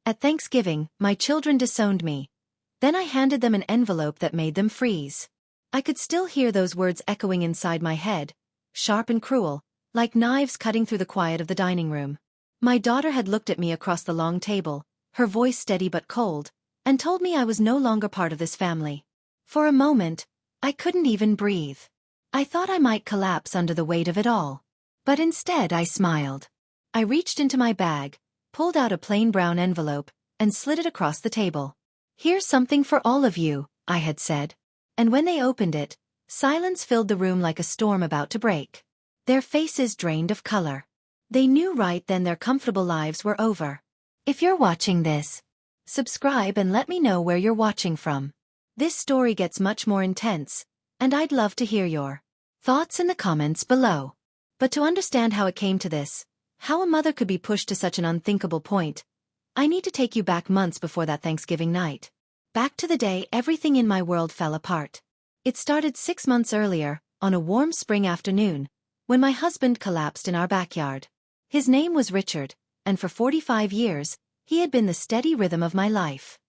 At Thanksgiving, my children disowned me. Then I handed them an envelope that made them freeze. I could still hear those words echoing inside my head, sharp and cruel, like knives cutting through the quiet of the dining room. My daughter had looked at me across the long table, her voice steady but cold, and told me I was no longer part of this family. For a moment, I couldn't even breathe. I thought I might collapse under the weight of it all. But instead I smiled. I reached into my bag, pulled out a plain brown envelope, and slid it across the table. "Here's something for all of you," I had said. And when they opened it, silence filled the room like a storm about to break. Their faces drained of color. They knew right then their comfortable lives were over. If you're watching this, subscribe and let me know where you're watching from. This story gets much more intense, and I'd love to hear your thoughts in the comments below. But to understand how it came to this, how a mother could be pushed to such an unthinkable point, I need to take you back months before that Thanksgiving night. Back to the day everything in my world fell apart. It started 6 months earlier, on a warm spring afternoon, when my husband collapsed in our backyard. His name was Richard, and for 45 years, he had been the steady rhythm of my life.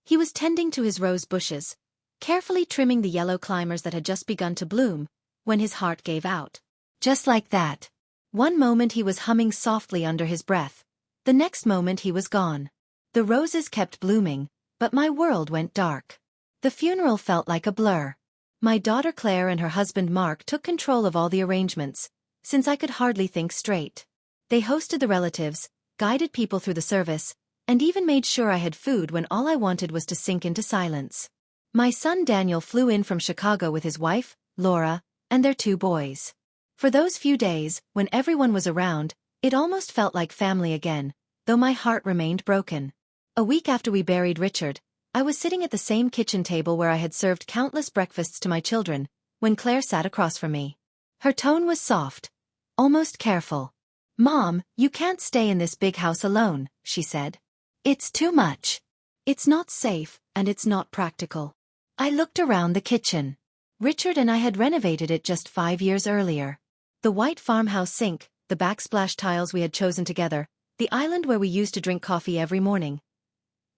He was tending to his rose bushes, carefully trimming the yellow climbers that had just begun to bloom, when his heart gave out. Just like that. One moment he was humming softly under his breath. The next moment he was gone. The roses kept blooming, but my world went dark. The funeral felt like a blur. My daughter Claire and her husband Mark took control of all the arrangements, since I could hardly think straight. They hosted the relatives, guided people through the service, and even made sure I had food when all I wanted was to sink into silence. My son Daniel flew in from Chicago with his wife, Laura, and their 2 boys. For those few days, when everyone was around, it almost felt like family again, though my heart remained broken. A week after we buried Richard, I was sitting at the same kitchen table where I had served countless breakfasts to my children, when Claire sat across from me. Her tone was soft, almost careful. "Mom, you can't stay in this big house alone," she said. "It's too much. It's not safe, and it's not practical." I looked around the kitchen. Richard and I had renovated it just 5 years earlier. The white farmhouse sink, the backsplash tiles we had chosen together, the island where we used to drink coffee every morning.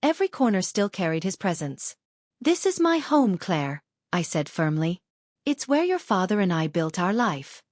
Every corner still carried his presence. "This is my home, Claire," I said firmly. "It's where your father and I built our life."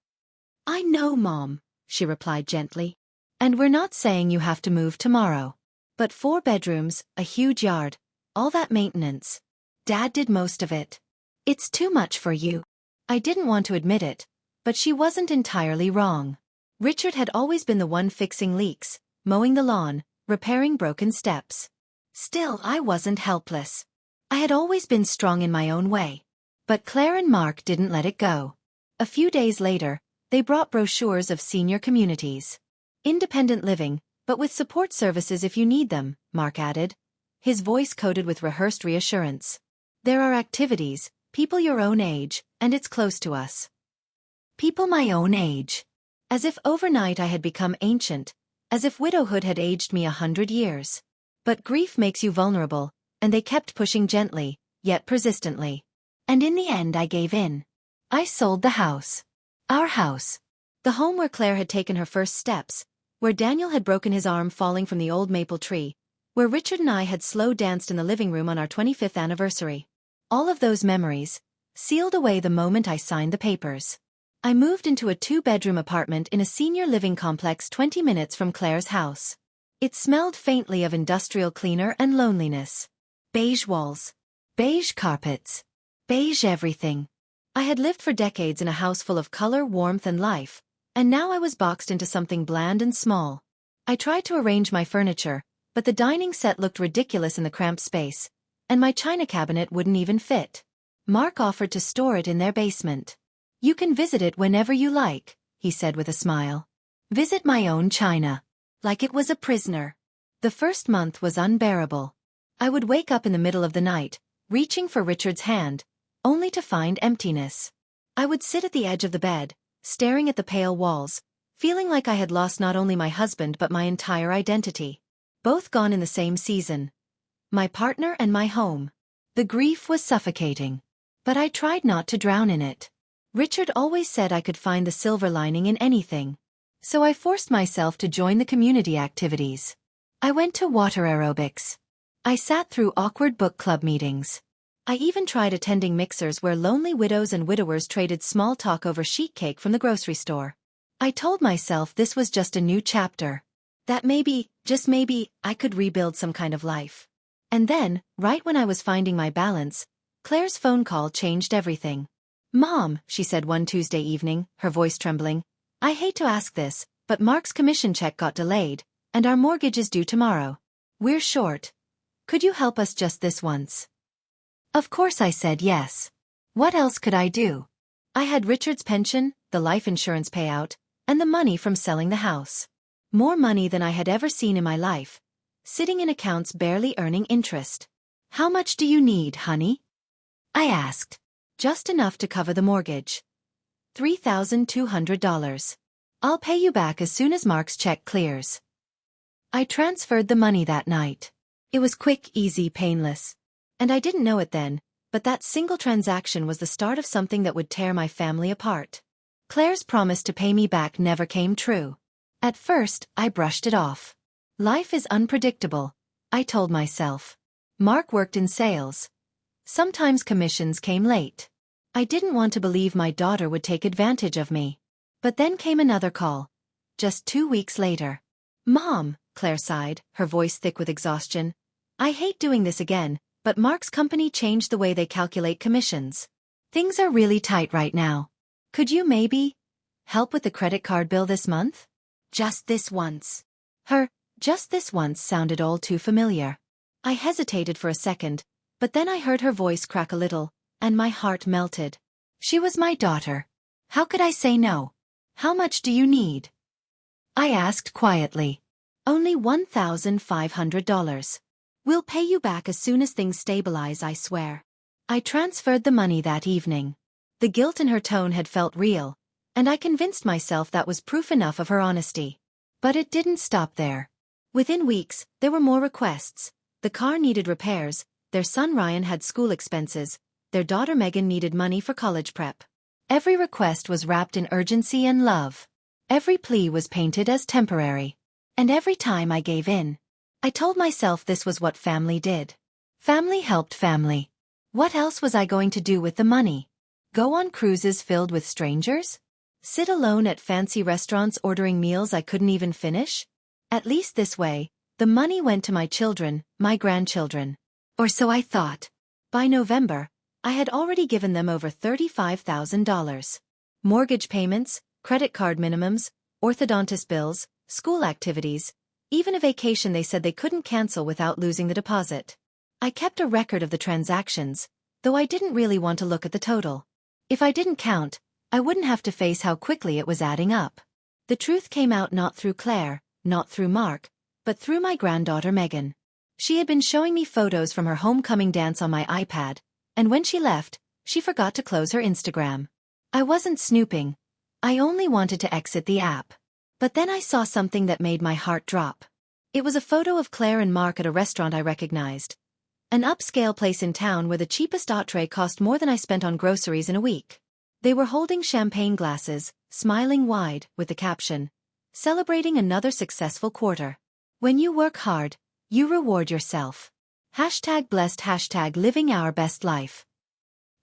"I know, Mom," she replied gently. "And we're not saying you have to move tomorrow. But 4 bedrooms, a huge yard, all that maintenance. Dad did most of it. It's too much for you." I didn't want to admit it, but she wasn't entirely wrong. Richard had always been the one fixing leaks, mowing the lawn, repairing broken steps. Still, I wasn't helpless. I had always been strong in my own way. But Claire and Mark didn't let it go. A few days later, they brought brochures of senior communities. "Independent living, but with support services if you need them," Mark added, his voice coated with rehearsed reassurance. "There are activities, people your own age, and it's close to us." People my own age. As if overnight I had become ancient, as if widowhood had aged me 100 years. But grief makes you vulnerable, and they kept pushing gently, yet persistently. And in the end I gave in. I sold the house. Our house. The home where Claire had taken her first steps, where Daniel had broken his arm falling from the old maple tree, where Richard and I had slow danced in the living room on our 25th anniversary. All of those memories, sealed away the moment I signed the papers. I moved into a 2-bedroom apartment in a senior living complex 20 minutes from Claire's house. It smelled faintly of industrial cleaner and loneliness. Beige walls. Beige carpets. Beige everything. I had lived for decades in a house full of color, warmth and life, and now I was boxed into something bland and small. I tried to arrange my furniture, but the dining set looked ridiculous in the cramped space, and my china cabinet wouldn't even fit. Mark offered to store it in their basement. "You can visit it whenever you like," he said with a smile. "Visit my own china." Like it was a prisoner. The first month was unbearable. I would wake up in the middle of the night, reaching for Richard's hand, only to find emptiness. I would sit at the edge of the bed, staring at the pale walls, feeling like I had lost not only my husband but my entire identity. Both gone in the same season. My partner and my home. The grief was suffocating. But I tried not to drown in it. Richard always said I could find the silver lining in anything. So I forced myself to join the community activities. I went to water aerobics. I sat through awkward book club meetings. I even tried attending mixers where lonely widows and widowers traded small talk over sheet cake from the grocery store. I told myself this was just a new chapter. That maybe, just maybe, I could rebuild some kind of life. And then, right when I was finding my balance, Claire's phone call changed everything. "Mom," she said one Tuesday evening, her voice trembling, "I hate to ask this, but Mark's commission check got delayed, and our mortgage is due tomorrow. We're short. Could you help us just this once?" Of course I said yes. What else could I do? I had Richard's pension, the life insurance payout, and the money from selling the house. More money than I had ever seen in my life, sitting in accounts barely earning interest. "How much do you need, honey?" I asked. "Just enough to cover the mortgage. $3,200. I'll pay you back as soon as Mark's check clears." I transferred the money that night. It was quick, easy, painless. And I didn't know it then, but that single transaction was the start of something that would tear my family apart. Claire's promise to pay me back never came true. At first, I brushed it off. Life is unpredictable, I told myself. Mark worked in sales. Sometimes commissions came late. I didn't want to believe my daughter would take advantage of me. But then came another call. Just 2 weeks later. "Mom," Claire sighed, her voice thick with exhaustion, "I hate doing this again, but Mark's company changed the way they calculate commissions. Things are really tight right now. Could you maybe help with the credit card bill this month? Just this once." Her "just this once" sounded all too familiar. I hesitated for a second, but then I heard her voice crack a little, and my heart melted. She was my daughter. How could I say no? "How much do you need?" I asked quietly. "Only $1,500. We'll pay you back as soon as things stabilize, I swear." I transferred the money that evening. The guilt in her tone had felt real, and I convinced myself that was proof enough of her honesty. But it didn't stop there. Within weeks, there were more requests. The car needed repairs, their son Ryan had school expenses, their daughter Megan needed money for college prep. Every request was wrapped in urgency and love. Every plea was painted as temporary. And every time I gave in, I told myself this was what family did. Family helped family. What else was I going to do with the money? Go on cruises filled with strangers? Sit alone at fancy restaurants ordering meals I couldn't even finish? At least this way, the money went to my children, my grandchildren. Or so I thought. By November, I had already given them over $35,000. Mortgage payments, credit card minimums, orthodontist bills, school activities, even a vacation they said they couldn't cancel without losing the deposit. I kept a record of the transactions, though I didn't really want to look at the total. If I didn't count, I wouldn't have to face how quickly it was adding up. The truth came out not through Claire, not through Mark, but through my granddaughter Megan. She had been showing me photos from her homecoming dance on my iPad, and when she left, she forgot to close her Instagram. I wasn't snooping. I only wanted to exit the app. But then I saw something that made my heart drop. It was a photo of Claire and Mark at a restaurant I recognized. An upscale place in town where the cheapest entree cost more than I spent on groceries in a week. They were holding champagne glasses, smiling wide, with the caption, "Celebrating another successful quarter. When you work hard, you reward yourself. #blessed #living our best life."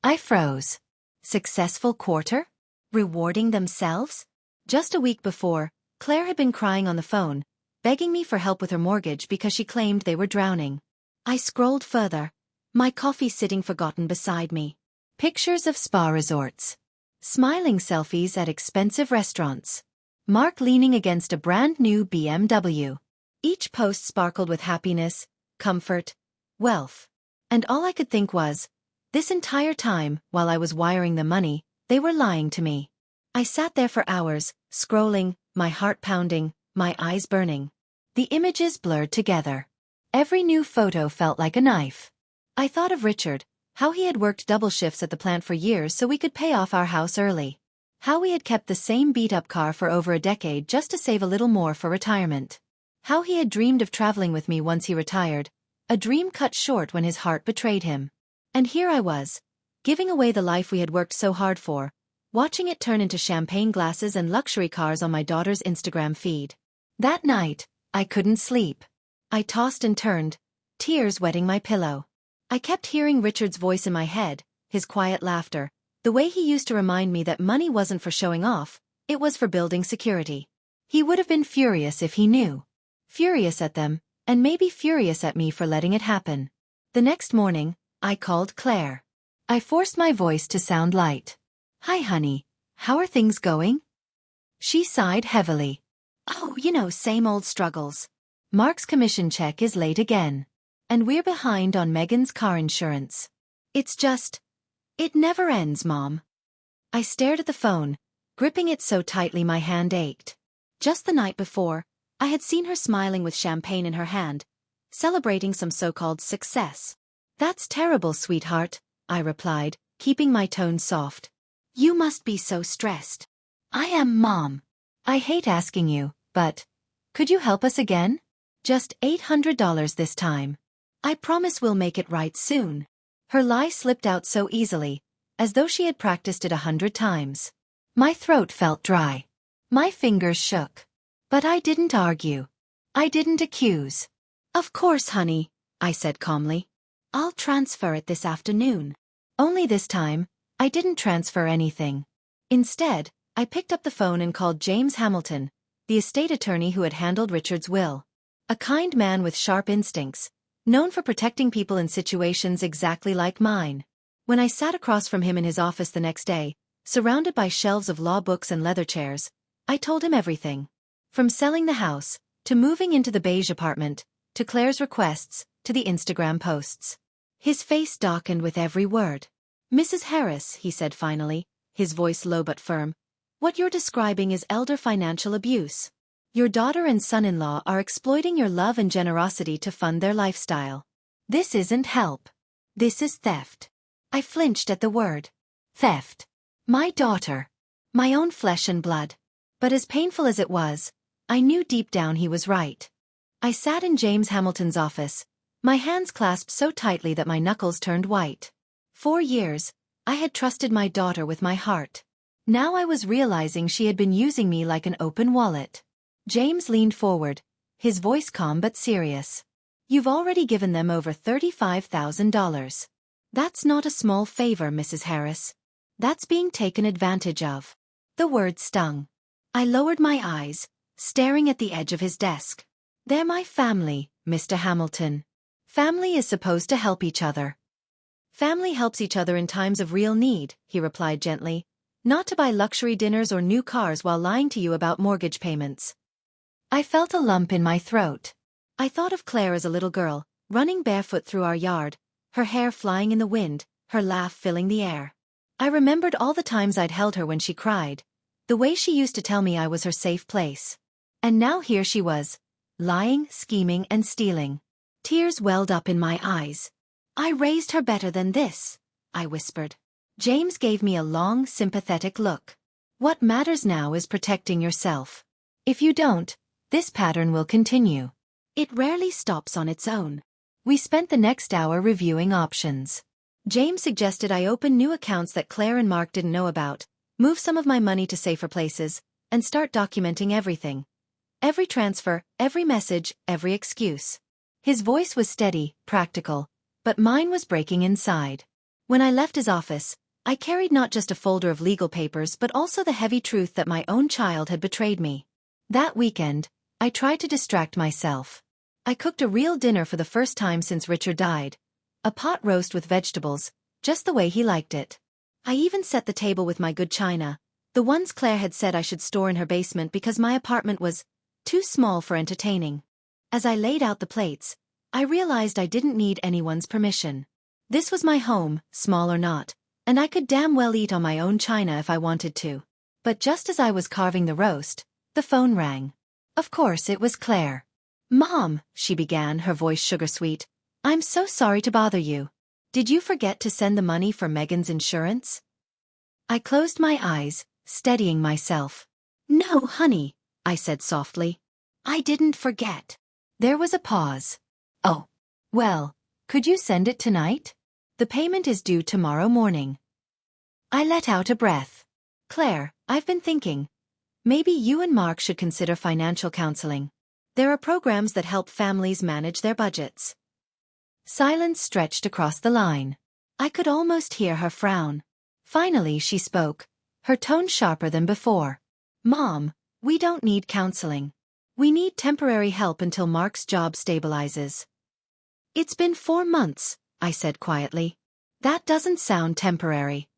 I froze. Successful quarter? Rewarding themselves? Just a week before, Claire had been crying on the phone, begging me for help with her mortgage because she claimed they were drowning. I scrolled further, my coffee sitting forgotten beside me. Pictures of spa resorts. Smiling selfies at expensive restaurants. Mark leaning against a brand new BMW. Each post sparkled with happiness, comfort, wealth. And all I could think was, this entire time, while I was wiring them money, they were lying to me. I sat there for hours, scrolling, my heart pounding, my eyes burning. The images blurred together. Every new photo felt like a knife. I thought of Richard, how he had worked double shifts at the plant for years so we could pay off our house early. How we had kept the same beat-up car for over a decade just to save a little more for retirement. How he had dreamed of traveling with me once he retired, a dream cut short when his heart betrayed him. And here I was, giving away the life we had worked so hard for, watching it turn into champagne glasses and luxury cars on my daughter's Instagram feed. That night, I couldn't sleep. I tossed and turned, tears wetting my pillow. I kept hearing Richard's voice in my head, his quiet laughter, the way he used to remind me that money wasn't for showing off, it was for building security. He would have been furious if he knew. Furious at them, and maybe furious at me for letting it happen. The next morning, I called Claire. I forced my voice to sound light. "Hi, honey. How are things going?" She sighed heavily. "Oh, same old struggles. Mark's commission check is late again. And we're behind on Megan's car insurance. It never ends, Mom." I stared at the phone, gripping it so tightly my hand ached. Just the night before, I had seen her smiling with champagne in her hand, celebrating some so-called success. "That's terrible, sweetheart," I replied, keeping my tone soft. "You must be so stressed." "I am, Mom. I hate asking you, but could you help us again? Just $800 this time. I promise we'll make it right soon." Her lie slipped out so easily, as though she had practiced it 100 times. My throat felt dry. My fingers shook. But I didn't argue. I didn't accuse. "Of course, honey," I said calmly. "I'll transfer it this afternoon." Only this time, I didn't transfer anything. Instead, I picked up the phone and called James Hamilton, the estate attorney who had handled Richard's will. A kind man with sharp instincts, known for protecting people in situations exactly like mine. When I sat across from him in his office the next day, surrounded by shelves of law books and leather chairs, I told him everything. From selling the house, to moving into the beige apartment, to Claire's requests, to the Instagram posts. His face darkened with every word. "Mrs. Harris," he said finally, his voice low but firm, "what you're describing is elder financial abuse. Your daughter and son-in-law are exploiting your love and generosity to fund their lifestyle. This isn't help. This is theft." I flinched at the word. Theft. My daughter. My own flesh and blood. But as painful as it was, I knew deep down he was right. I sat in James Hamilton's office, my hands clasped so tightly that my knuckles turned white. 4 years, I had trusted my daughter with my heart. Now I was realizing she had been using me like an open wallet. James leaned forward, his voice calm but serious. "You've already given them over $35,000. That's not a small favor, Mrs. Harris. That's being taken advantage of." The word stung. I lowered my eyes, staring at the edge of his desk. "They're my family, Mr. Hamilton. Family is supposed to help each other." "Family helps each other in times of real need," he replied gently, "not to buy luxury dinners or new cars while lying to you about mortgage payments." I felt a lump in my throat. I thought of Claire as a little girl, running barefoot through our yard, her hair flying in the wind, her laugh filling the air. I remembered all the times I'd held her when she cried, the way she used to tell me I was her safe place. And now here she was, lying, scheming, and stealing. Tears welled up in my eyes. "I raised her better than this," I whispered. James gave me a long, sympathetic look. "What matters now is protecting yourself. If you don't, this pattern will continue. It rarely stops on its own." We spent the next hour reviewing options. James suggested I open new accounts that Claire and Mark didn't know about, move some of my money to safer places, and start documenting everything. Every transfer, every message, every excuse. His voice was steady, practical, but mine was breaking inside. When I left his office, I carried not just a folder of legal papers but also the heavy truth that my own child had betrayed me. That weekend, I tried to distract myself. I cooked a real dinner for the first time since Richard died. A pot roast with vegetables, just the way he liked it. I even set the table with my good china, the ones Claire had said I should store in her basement because my apartment was too small for entertaining. As I laid out the plates, I realized I didn't need anyone's permission. This was my home, small or not, and I could damn well eat on my own china if I wanted to. But just as I was carving the roast, the phone rang. Of course it was Claire. "Mom," she began, her voice sugar-sweet, "I'm so sorry to bother you. Did you forget to send the money for Megan's insurance?" I closed my eyes, steadying myself. "No, honey," I said softly. "I didn't forget." There was a pause. "Oh. Well, could you send it tonight? The payment is due tomorrow morning." I let out a breath. "Claire, I've been thinking. Maybe you and Mark should consider financial counseling. There are programs that help families manage their budgets. Silence stretched across the line. I could almost hear her frown. Finally she spoke, her tone sharper than before. Mom, we don't need counseling. We need temporary help until Mark's job stabilizes. It's been 4 months, I said quietly. That doesn't sound temporary.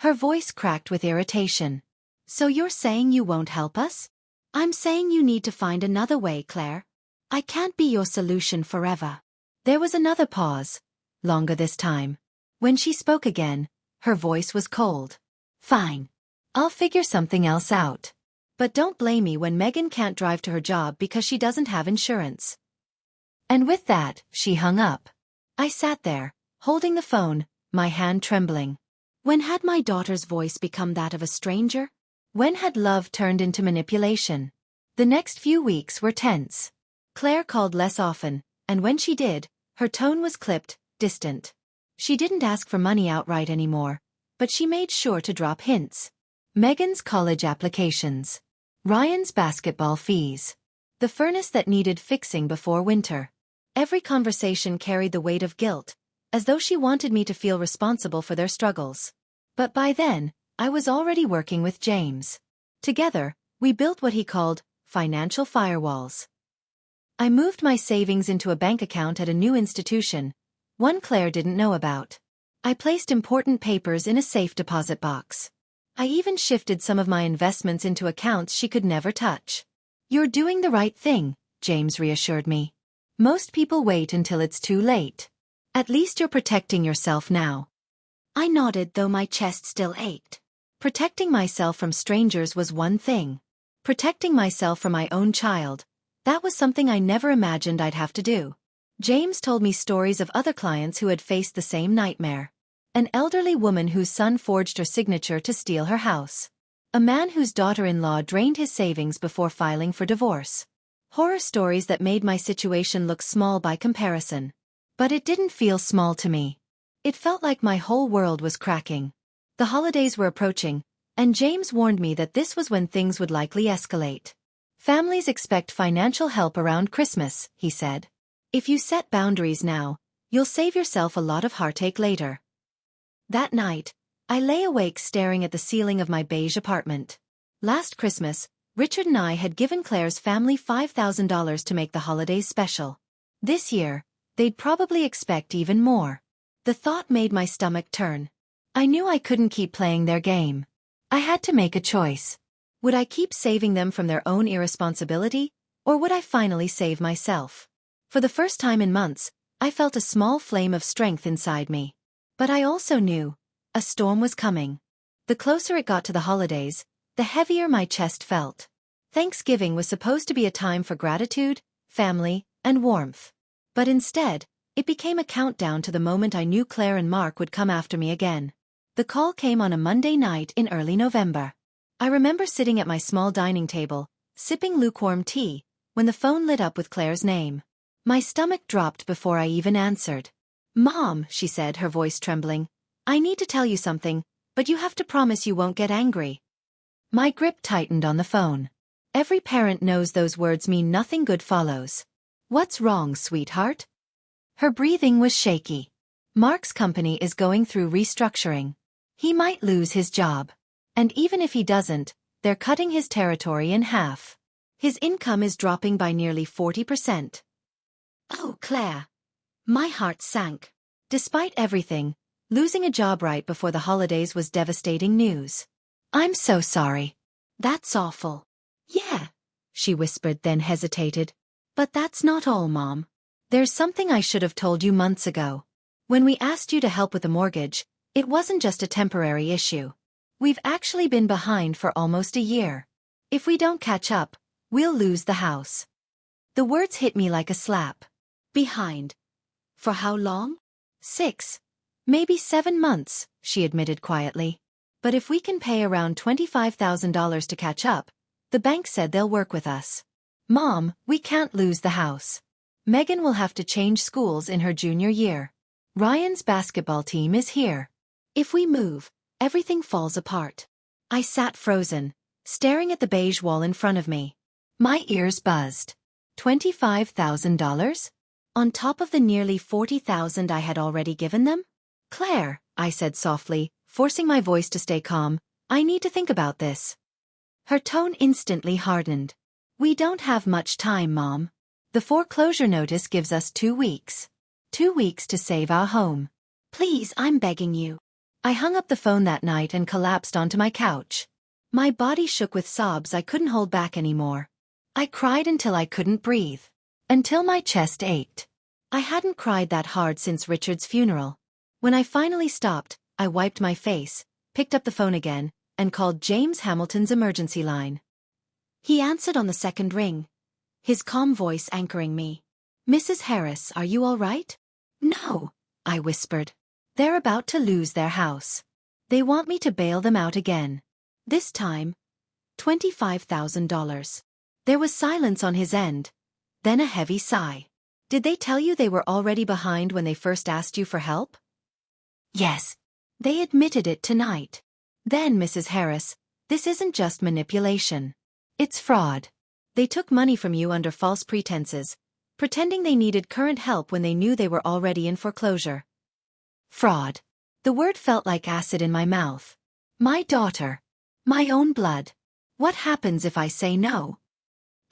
Her voice cracked with irritation. So you're saying you won't help us? I'm saying you need to find another way, Claire. I can't be your solution forever. There was another pause, longer this time. When she spoke again, her voice was cold. Fine. I'll figure something else out. But don't blame me when Megan can't drive to her job because she doesn't have insurance. And with that, she hung up. I sat there, holding the phone, my hand trembling. When had my daughter's voice become that of a stranger? When had love turned into manipulation? The next few weeks were tense. Claire called less often, and when she did, her tone was clipped, distant. She didn't ask for money outright anymore, but she made sure to drop hints. Megan's college applications. Ryan's basketball fees. The furnace that needed fixing before winter. Every conversation carried the weight of guilt, as though she wanted me to feel responsible for their struggles. But by then, I was already working with James. Together, we built what he called financial firewalls. I moved my savings into a bank account at a new institution, one Claire didn't know about. I placed important papers in a safe deposit box. I even shifted some of my investments into accounts she could never touch. You're doing the right thing, James reassured me. Most people wait until it's too late. At least you're protecting yourself now. I nodded, though my chest still ached. Protecting myself from strangers was one thing. Protecting myself from my own child, that was something I never imagined I'd have to do. James told me stories of other clients who had faced the same nightmare. An elderly woman whose son forged her signature to steal her house. A man whose daughter-in-law drained his savings before filing for divorce. Horror stories that made my situation look small by comparison. But it didn't feel small to me. It felt like my whole world was cracking. The holidays were approaching, and James warned me that this was when things would likely escalate. Families expect financial help around Christmas, he said. If you set boundaries now, you'll save yourself a lot of heartache later. That night, I lay awake staring at the ceiling of my beige apartment. Last Christmas, Richard and I had given Claire's family $5,000 to make the holidays special. This year, they'd probably expect even more. The thought made my stomach turn. I knew I couldn't keep playing their game. I had to make a choice. Would I keep saving them from their own irresponsibility, or would I finally save myself? For the first time in months, I felt a small flame of strength inside me. But I also knew a storm was coming. The closer it got to the holidays, the heavier my chest felt. Thanksgiving was supposed to be a time for gratitude, family, and warmth. But instead, it became a countdown to the moment I knew Claire and Mark would come after me again. The call came on a Monday night in early November. I remember sitting at my small dining table, sipping lukewarm tea, when the phone lit up with Claire's name. My stomach dropped before I even answered. Mom, she said, her voice trembling. I need to tell you something, but you have to promise you won't get angry. My grip tightened on the phone. Every parent knows those words mean nothing good follows. What's wrong, sweetheart? Her breathing was shaky. Mark's company is going through restructuring. He might lose his job. And even if he doesn't, they're cutting his territory in half. His income is dropping by nearly 40%. Oh, Claire. My heart sank. Despite everything, losing a job right before the holidays was devastating news. I'm so sorry. That's awful. Yeah, she whispered, then hesitated. But that's not all, Mom. There's something I should have told you months ago. When we asked you to help with the mortgage, it wasn't just a temporary issue. We've actually been behind for almost a year. If we don't catch up, we'll lose the house. The words hit me like a slap. Behind. For how long? 6, maybe 7 months, she admitted quietly. But if we can pay around $25,000 to catch up, the bank said they'll work with us. Mom, we can't lose the house. Megan will have to change schools in her junior year. Ryan's basketball team is here. If we move, everything falls apart. I sat frozen, staring at the beige wall in front of me. My ears buzzed. $25,000? On top of the nearly $40,000 I had already given them? Claire, I said softly, forcing my voice to stay calm, I need to think about this. Her tone instantly hardened. We don't have much time, Mom. The foreclosure notice gives us 2 weeks. 2 weeks to save our home. Please, I'm begging you. I hung up the phone that night and collapsed onto my couch. My body shook with sobs I couldn't hold back anymore. I cried until I couldn't breathe. Until my chest ached. I hadn't cried that hard since Richard's funeral. When I finally stopped, I wiped my face, picked up the phone again, and called James Hamilton's emergency line. He answered on the second ring, his calm voice anchoring me. Mrs. Harris, are you all right? No, I whispered. They're about to lose their house. They want me to bail them out again. This time, $25,000. There was silence on his end, then a heavy sigh. Did they tell you they were already behind when they first asked you for help? Yes. They admitted it tonight. Then, Mrs. Harris, this isn't just manipulation. It's fraud. They took money from you under false pretenses, pretending they needed current help when they knew they were already in foreclosure. Fraud. The word felt like acid in my mouth. My daughter. My own blood. What happens if I say no?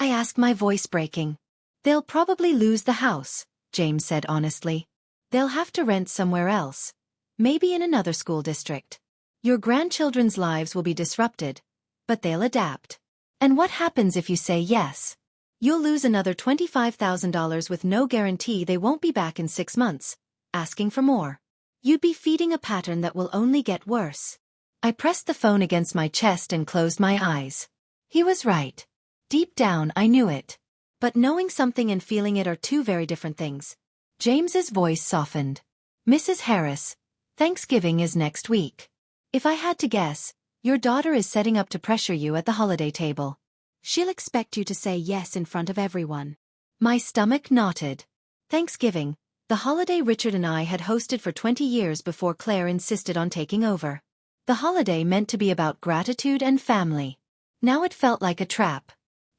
I asked, my voice breaking. They'll probably lose the house, James said honestly. They'll have to rent somewhere else. Maybe in another school district. Your grandchildren's lives will be disrupted, but they'll adapt. And what happens if you say yes? You'll lose another $25,000 with no guarantee they won't be back in 6 months, asking for more. You'd be feeding a pattern that will only get worse. I pressed the phone against my chest and closed my eyes. He was right. Deep down I knew it. But knowing something and feeling it are two very different things. James's voice softened. Mrs. Harris, Thanksgiving is next week. If I had to guess, your daughter is setting up to pressure you at the holiday table. She'll expect you to say yes in front of everyone. My stomach knotted. Thanksgiving, the holiday Richard and I had hosted for 20 years before Claire insisted on taking over. The holiday meant to be about gratitude and family. Now it felt like a trap.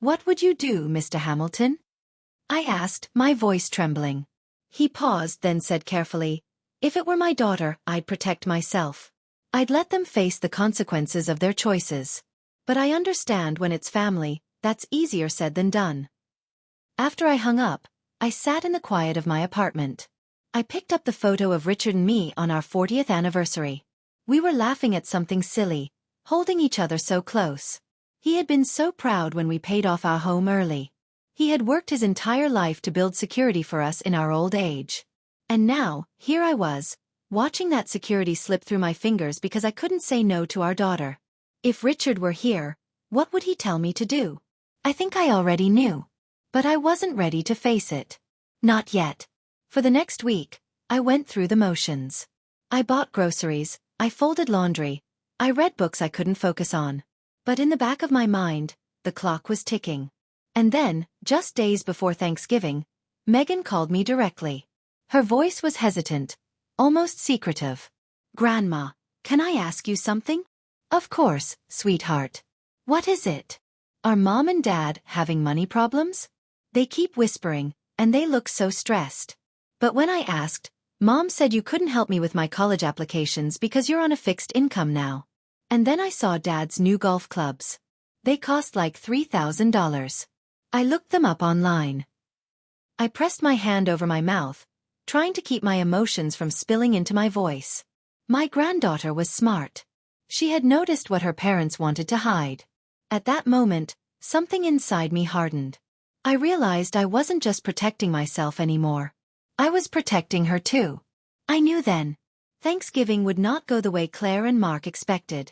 What would you do, Mr. Hamilton? I asked, my voice trembling. He paused, then said carefully, if it were my daughter, I'd protect myself. I'd let them face the consequences of their choices. But I understand when it's family, that's easier said than done. After I hung up, I sat in the quiet of my apartment. I picked up the photo of Richard and me on our 40th anniversary. We were laughing at something silly, holding each other so close. He had been so proud when we paid off our home early. He had worked his entire life to build security for us in our old age. And now, here I was, watching that security slip through my fingers because I couldn't say no to our daughter. If Richard were here, what would he tell me to do? I think I already knew. But I wasn't ready to face it. Not yet. For the next week, I went through the motions. I bought groceries, I folded laundry, I read books I couldn't focus on. But in the back of my mind, the clock was ticking. And then, just days before Thanksgiving, Megan called me directly. Her voice was hesitant, almost secretive. Grandma, can I ask you something? Of course, sweetheart. What is it? Are Mom and Dad having money problems? They keep whispering, and they look so stressed. But when I asked, Mom said you couldn't help me with my college applications because you're on a fixed income now. And then I saw Dad's new golf clubs. They cost like $3,000. I looked them up online. I pressed my hand over my mouth, trying to keep my emotions from spilling into my voice. My granddaughter was smart. She had noticed what her parents wanted to hide. At that moment, something inside me hardened. I realized I wasn't just protecting myself anymore. I was protecting her too. I knew then. Thanksgiving would not go the way Claire and Mark expected.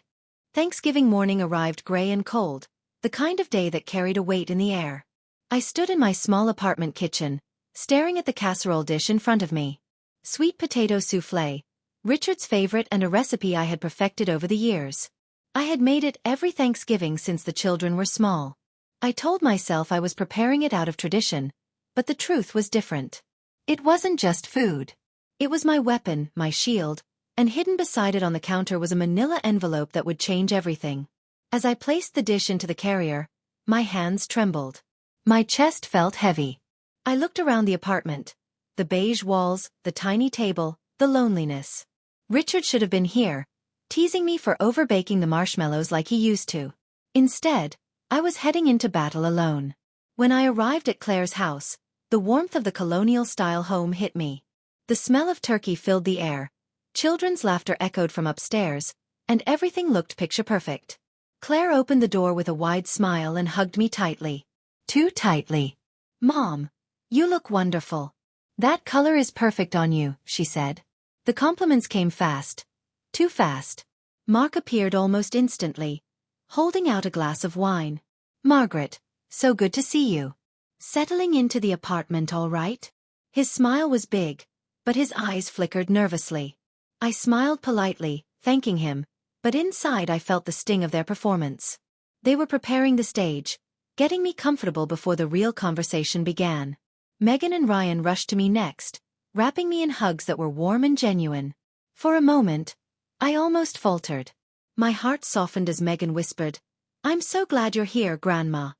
Thanksgiving morning arrived gray and cold, the kind of day that carried a weight in the air. I stood in my small apartment kitchen, staring at the casserole dish in front of me. Sweet potato soufflé, Richard's favorite and a recipe I had perfected over the years. I had made it every Thanksgiving since the children were small. I told myself I was preparing it out of tradition, but the truth was different. It wasn't just food. It was my weapon, my shield, and hidden beside it on the counter was a manila envelope that would change everything. As I placed the dish into the carrier, my hands trembled. My chest felt heavy. I looked around the apartment. The beige walls, the tiny table, the loneliness. Richard should have been here, teasing me for overbaking the marshmallows like he used to. Instead, I was heading into battle alone. When I arrived at Claire's house, the warmth of the colonial-style home hit me. The smell of turkey filled the air, children's laughter echoed from upstairs, and everything looked picture-perfect. Claire opened the door with a wide smile and hugged me tightly. Too tightly. "Mom, you look wonderful. That color is perfect on you," she said. The compliments came fast. Too fast. Mark appeared almost instantly, holding out a glass of wine. "Margaret, so good to see you. Settling into the apartment all right?" His smile was big, but his eyes flickered nervously. I smiled politely, thanking him, but inside I felt the sting of their performance. They were preparing the stage, getting me comfortable before the real conversation began. Megan and Ryan rushed to me next, wrapping me in hugs that were warm and genuine. For a moment, I almost faltered. My heart softened as Megan whispered, "I'm so glad you're here, Grandma."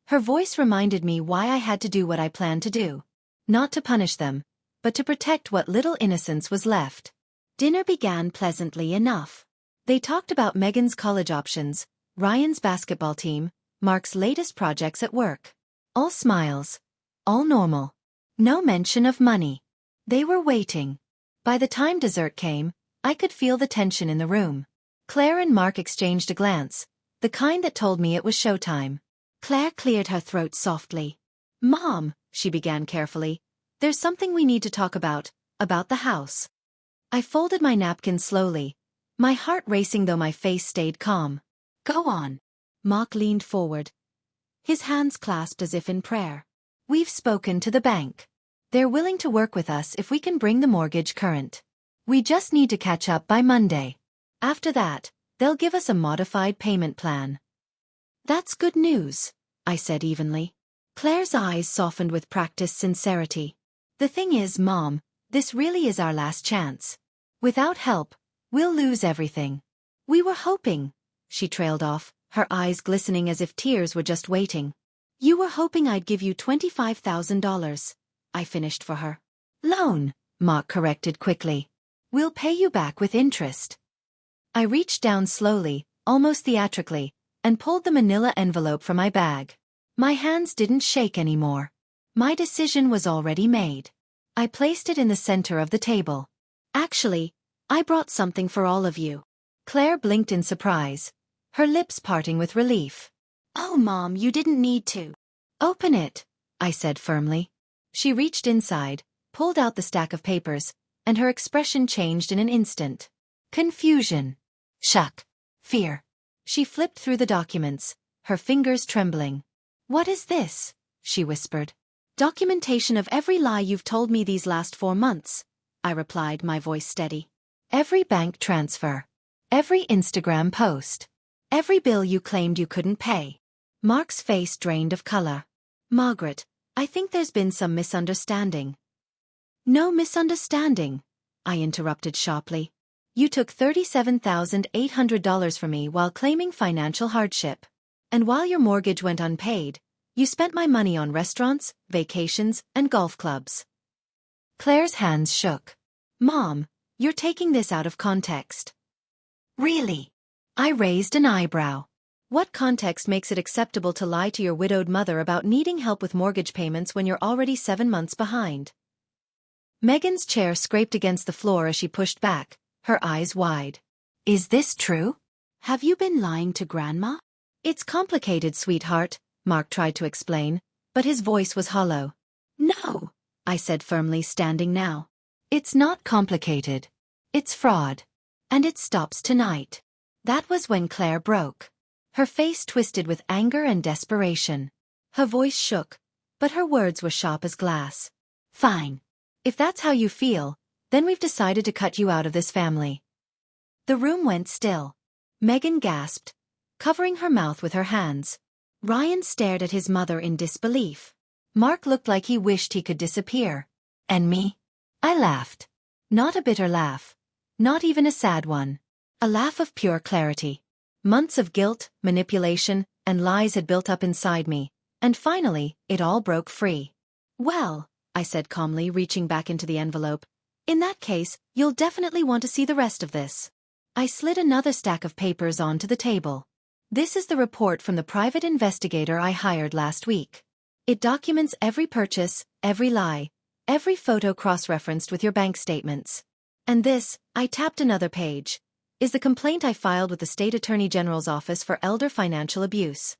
Her voice reminded me why I had to do what I planned to do. Not to punish them, but to protect what little innocence was left. Dinner began pleasantly enough. They talked about Megan's college options, Ryan's basketball team, Mark's latest projects at work. All smiles. All normal. No mention of money. They were waiting. By the time dessert came, I could feel the tension in the room. Claire and Mark exchanged a glance, the kind that told me it was showtime. Claire cleared her throat softly. "Mom," she began carefully, "there's something we need to talk about the house." I folded my napkin slowly, my heart racing though my face stayed calm. "Go on." Mark leaned forward, his hands clasped as if in prayer. "We've spoken to the bank. They're willing to work with us if we can bring the mortgage current. We just need to catch up by Monday. After that, they'll give us a modified payment plan." "That's good news," I said evenly. Claire's eyes softened with practiced sincerity. "The thing is, Mom, this really is our last chance. Without help, we'll lose everything." "We were hoping," she trailed off, her eyes glistening as if tears were just waiting. "You were hoping I'd give you $25,000, I finished for her. "Loan," Mark corrected quickly. "We'll pay you back with interest." I reached down slowly, almost theatrically, and pulled the manila envelope from my bag. My hands didn't shake anymore. My decision was already made. I placed it in the center of the table. "Actually, I brought something for all of you." Claire blinked in surprise, her lips parting with relief. "Oh, Mom, you didn't need to." "Open it," I said firmly. She reached inside, pulled out the stack of papers, and her expression changed in an instant. Confusion. Shock. Fear. She flipped through the documents, her fingers trembling. "What is this?" she whispered. "Documentation of every lie you've told me these last 4 months," I replied, my voice steady. "Every bank transfer. Every Instagram post. Every bill you claimed you couldn't pay." Mark's face drained of color. "Margaret, I think there's been some misunderstanding." "No misunderstanding," I interrupted sharply. "You took $37,800 from me while claiming financial hardship. And while your mortgage went unpaid, you spent my money on restaurants, vacations, and golf clubs." Claire's hands shook. "Mom, you're taking this out of context." "Really?" I raised an eyebrow. "What context makes it acceptable to lie to your widowed mother about needing help with mortgage payments when you're already 7 months behind?" Megan's chair scraped against the floor as she pushed back, her eyes wide. "Is this true? Have you been lying to Grandma?" "It's complicated, sweetheart," Mark tried to explain, but his voice was hollow. "No," I said firmly, standing now. "It's not complicated. It's fraud. And it stops tonight." That was when Claire broke. Her face twisted with anger and desperation. Her voice shook, but her words were sharp as glass. "Fine. If that's how you feel, then we've decided to cut you out of this family." The room went still. Megan gasped, covering her mouth with her hands. Ryan stared at his mother in disbelief. Mark looked like he wished he could disappear. And me? I laughed. Not a bitter laugh. Not even a sad one. A laugh of pure clarity. Months of guilt, manipulation, and lies had built up inside me, And finally, it all broke free. "Well," I said calmly, reaching back into the envelope, "in that case, you'll definitely want to see the rest of this." I slid another stack of papers onto the table. "This is the report from the private investigator I hired last week. It documents every purchase, every lie, every photo cross-referenced with your bank statements. And this," I tapped another page, "is the complaint I filed with the State Attorney General's Office for Elder Financial Abuse."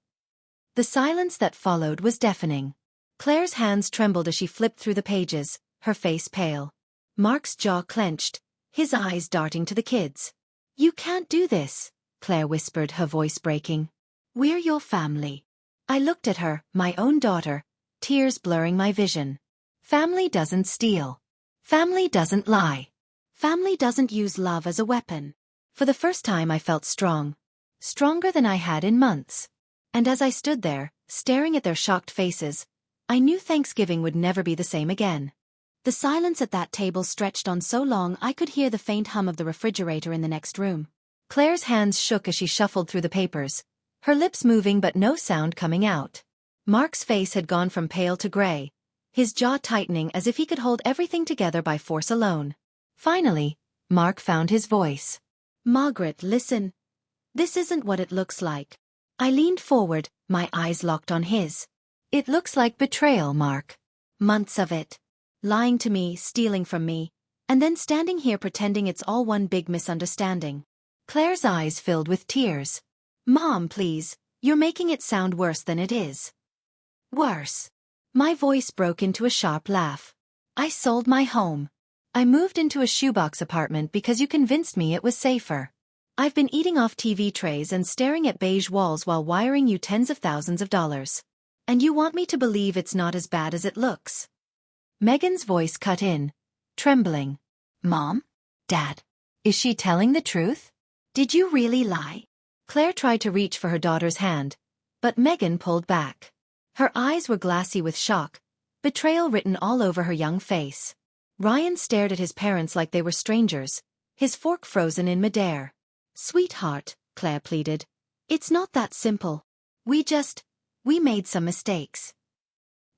The silence that followed was deafening. Claire's hands trembled as she flipped through the pages, her face pale. Mark's jaw clenched, his eyes darting to the kids. "You can't do this," Claire whispered, her voice breaking. "We're your family." I looked at her, my own daughter, tears blurring my vision. Family doesn't steal. Family doesn't lie. Family doesn't use love as a weapon. For the first time I felt strong. Stronger than I had in months. And as I stood there, staring at their shocked faces, I knew Thanksgiving would never be the same again. The silence at that table stretched on so long I could hear the faint hum of the refrigerator in the next room. Claire's hands shook as she shuffled through the papers, her lips moving but no sound coming out. Mark's face had gone from pale to gray, his jaw tightening as if he could hold everything together by force alone. Finally, Mark found his voice. "Margaret, listen. This isn't what it looks like." I leaned forward, my eyes locked on his. "It looks like betrayal, Mark. Months of it. Lying to me, stealing from me, and then standing here pretending it's all one big misunderstanding." Claire's eyes filled with tears. "Mom, please, you're making it sound worse than it is." "Worse." My voice broke into a sharp laugh. "I sold my home. I moved into a shoebox apartment because you convinced me it was safer. I've been eating off TV trays and staring at beige walls while wiring you tens of thousands of dollars. And you want me to believe it's not as bad as it looks?" Megan's voice cut in, trembling. "Mom? Dad? Is she telling the truth? Did you really lie?" Claire tried to reach for her daughter's hand, but Megan pulled back. Her eyes were glassy with shock, betrayal written all over her young face. Ryan stared at his parents like they were strangers, his fork frozen in midair. "Sweetheart," Claire pleaded, "it's not that simple. We made some mistakes."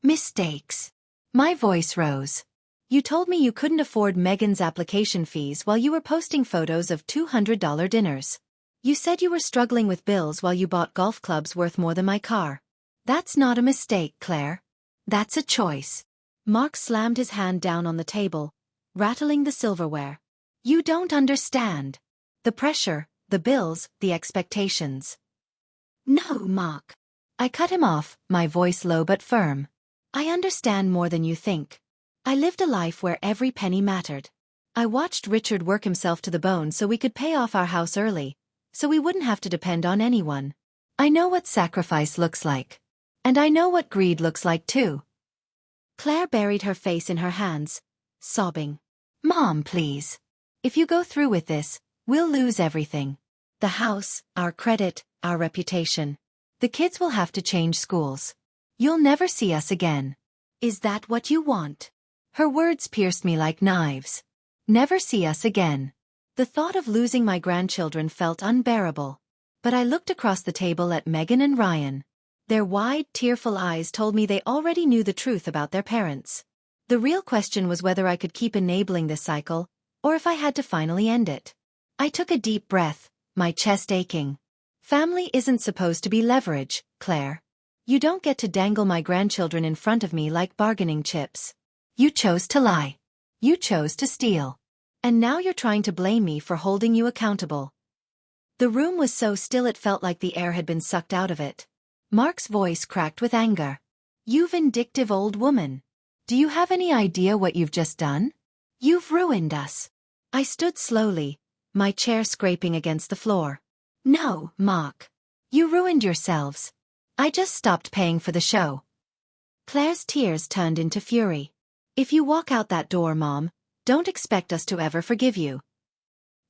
"Mistakes?" My voice rose. "You told me you couldn't afford Megan's application fees while you were posting photos of $200 dinners. You said you were struggling with bills while you bought golf clubs worth more than my car. That's not a mistake, Claire. That's a choice." Mark slammed his hand down on the table, rattling the silverware. "You don't understand. The pressure, the bills, the expectations." "No, Mark." I cut him off, my voice low but firm. "I understand more than you think. I lived a life where every penny mattered. I watched Richard work himself to the bone so we could pay off our house early, so we wouldn't have to depend on anyone. I know what sacrifice looks like. And I know what greed looks like too." Claire buried her face in her hands, sobbing. "Mom, please. If you go through with this, we'll lose everything. The house, our credit, our reputation. The kids will have to change schools. You'll never see us again. Is that what you want?" Her words pierced me like knives. Never see us again. The thought of losing my grandchildren felt unbearable. But I looked across the table at Megan and Ryan. Their wide, tearful eyes told me they already knew the truth about their parents. The real question was whether I could keep enabling this cycle, or if I had to finally end it. I took a deep breath, my chest aching. Family isn't supposed to be leverage, Claire. You don't get to dangle my grandchildren in front of me like bargaining chips. You chose to lie. You chose to steal. And now you're trying to blame me for holding you accountable." The room was so still it felt like the air had been sucked out of it. Mark's voice cracked with anger. "You vindictive old woman. Do you have any idea what you've just done? You've ruined us." I stood slowly, my chair scraping against the floor. "No, Mark. You ruined yourselves. I just stopped paying for the show." Claire's tears turned into fury. "If you walk out that door, Mom, don't expect us to ever forgive you."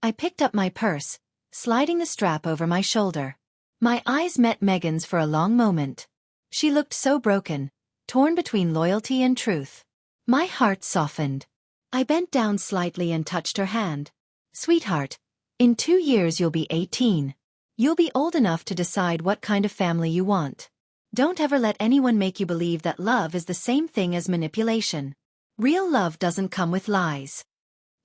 I picked up my purse, sliding the strap over my shoulder. My eyes met Megan's for a long moment. She looked so broken, torn between loyalty and truth. My heart softened. I bent down slightly and touched her hand. "Sweetheart, in 2 years you'll be 18. You'll be old enough to decide what kind of family you want. Don't ever let anyone make you believe that love is the same thing as manipulation. Real love doesn't come with lies.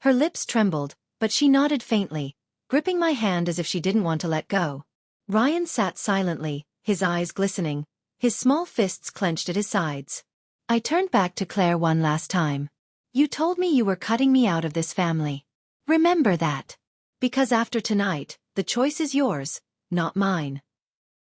Her lips trembled, but she nodded faintly, gripping my hand as if she didn't want to let go. Ryan sat silently, his eyes glistening, his small fists clenched at his sides. I turned back to Claire one last time. You told me you were cutting me out of this family. Remember that. Because after tonight, the choice is yours, not mine.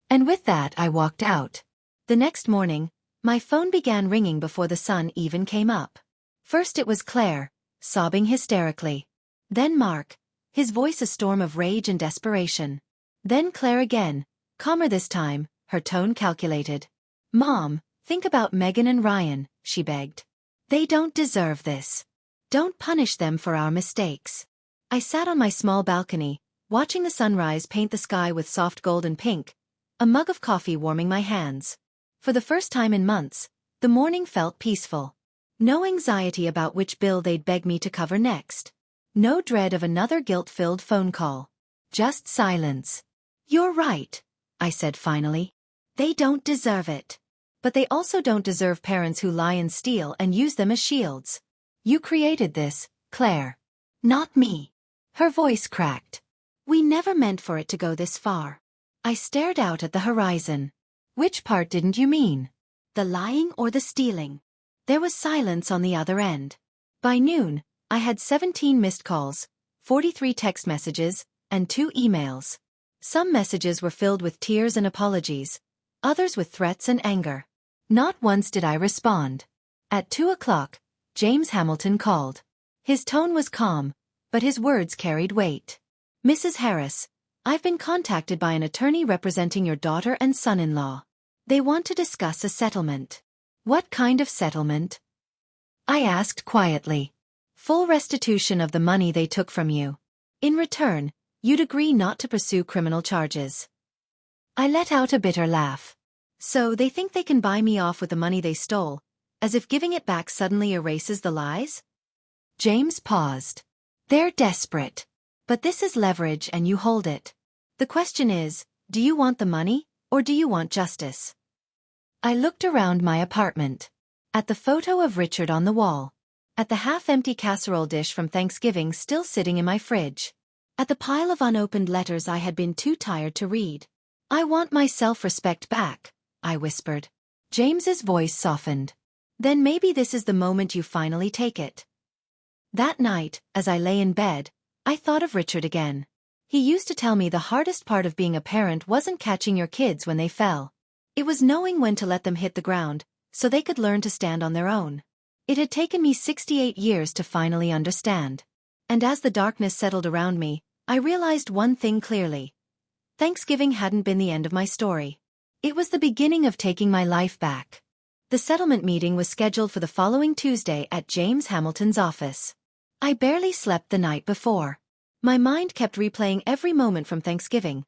And with that I walked out. The next morning, my phone began ringing before the sun even came up. First it was Claire, sobbing hysterically. Then Mark, his voice a storm of rage and desperation. Then Claire again, calmer this time, her tone calculated. Mom, think about Megan and Ryan, she begged. They don't deserve this. Don't punish them for our mistakes. I sat on my small balcony, watching the sunrise paint the sky with soft gold and pink, a mug of coffee warming my hands. For the first time in months, the morning felt peaceful. No anxiety about which bill they'd beg me to cover next. No dread of another guilt-filled phone call. Just silence. You're right, I said finally. They don't deserve it. But they also don't deserve parents who lie and steal and use them as shields. You created this, Claire. Not me. Her voice cracked. We never meant for it to go this far. I stared out at the horizon. Which part didn't you mean? The lying or the stealing? There was silence on the other end. By noon, I had 17 missed calls, 43 text messages, and 2 emails. Some messages were filled with tears and apologies, others with threats and anger. Not once did I respond. At 2 o'clock, James Hamilton called. His tone was calm, but his words carried weight. Mrs. Harris, I've been contacted by an attorney representing your daughter and son-in-law. They want to discuss a settlement. What kind of settlement? I asked quietly. Full restitution of the money they took from you. In return, you'd agree not to pursue criminal charges. I let out a bitter laugh. So they think they can buy me off with the money they stole, as if giving it back suddenly erases the lies? James paused. They're desperate. But this is leverage and you hold it. The question is, do you want the money, or do you want justice? I looked around my apartment. At the photo of Richard on the wall. At the half-empty casserole dish from Thanksgiving still sitting in my fridge. At the pile of unopened letters I had been too tired to read. I want my self-respect back, I whispered. James's voice softened. Then maybe this is the moment you finally take it. That night, as I lay in bed, I thought of Richard again. He used to tell me the hardest part of being a parent wasn't catching your kids when they fell. It was knowing when to let them hit the ground, so they could learn to stand on their own. It had taken me 68 years to finally understand. And as the darkness settled around me, I realized one thing clearly. Thanksgiving hadn't been the end of my story. It was the beginning of taking my life back. The settlement meeting was scheduled for the following Tuesday at James Hamilton's office. I barely slept the night before. My mind kept replaying every moment from Thanksgiving.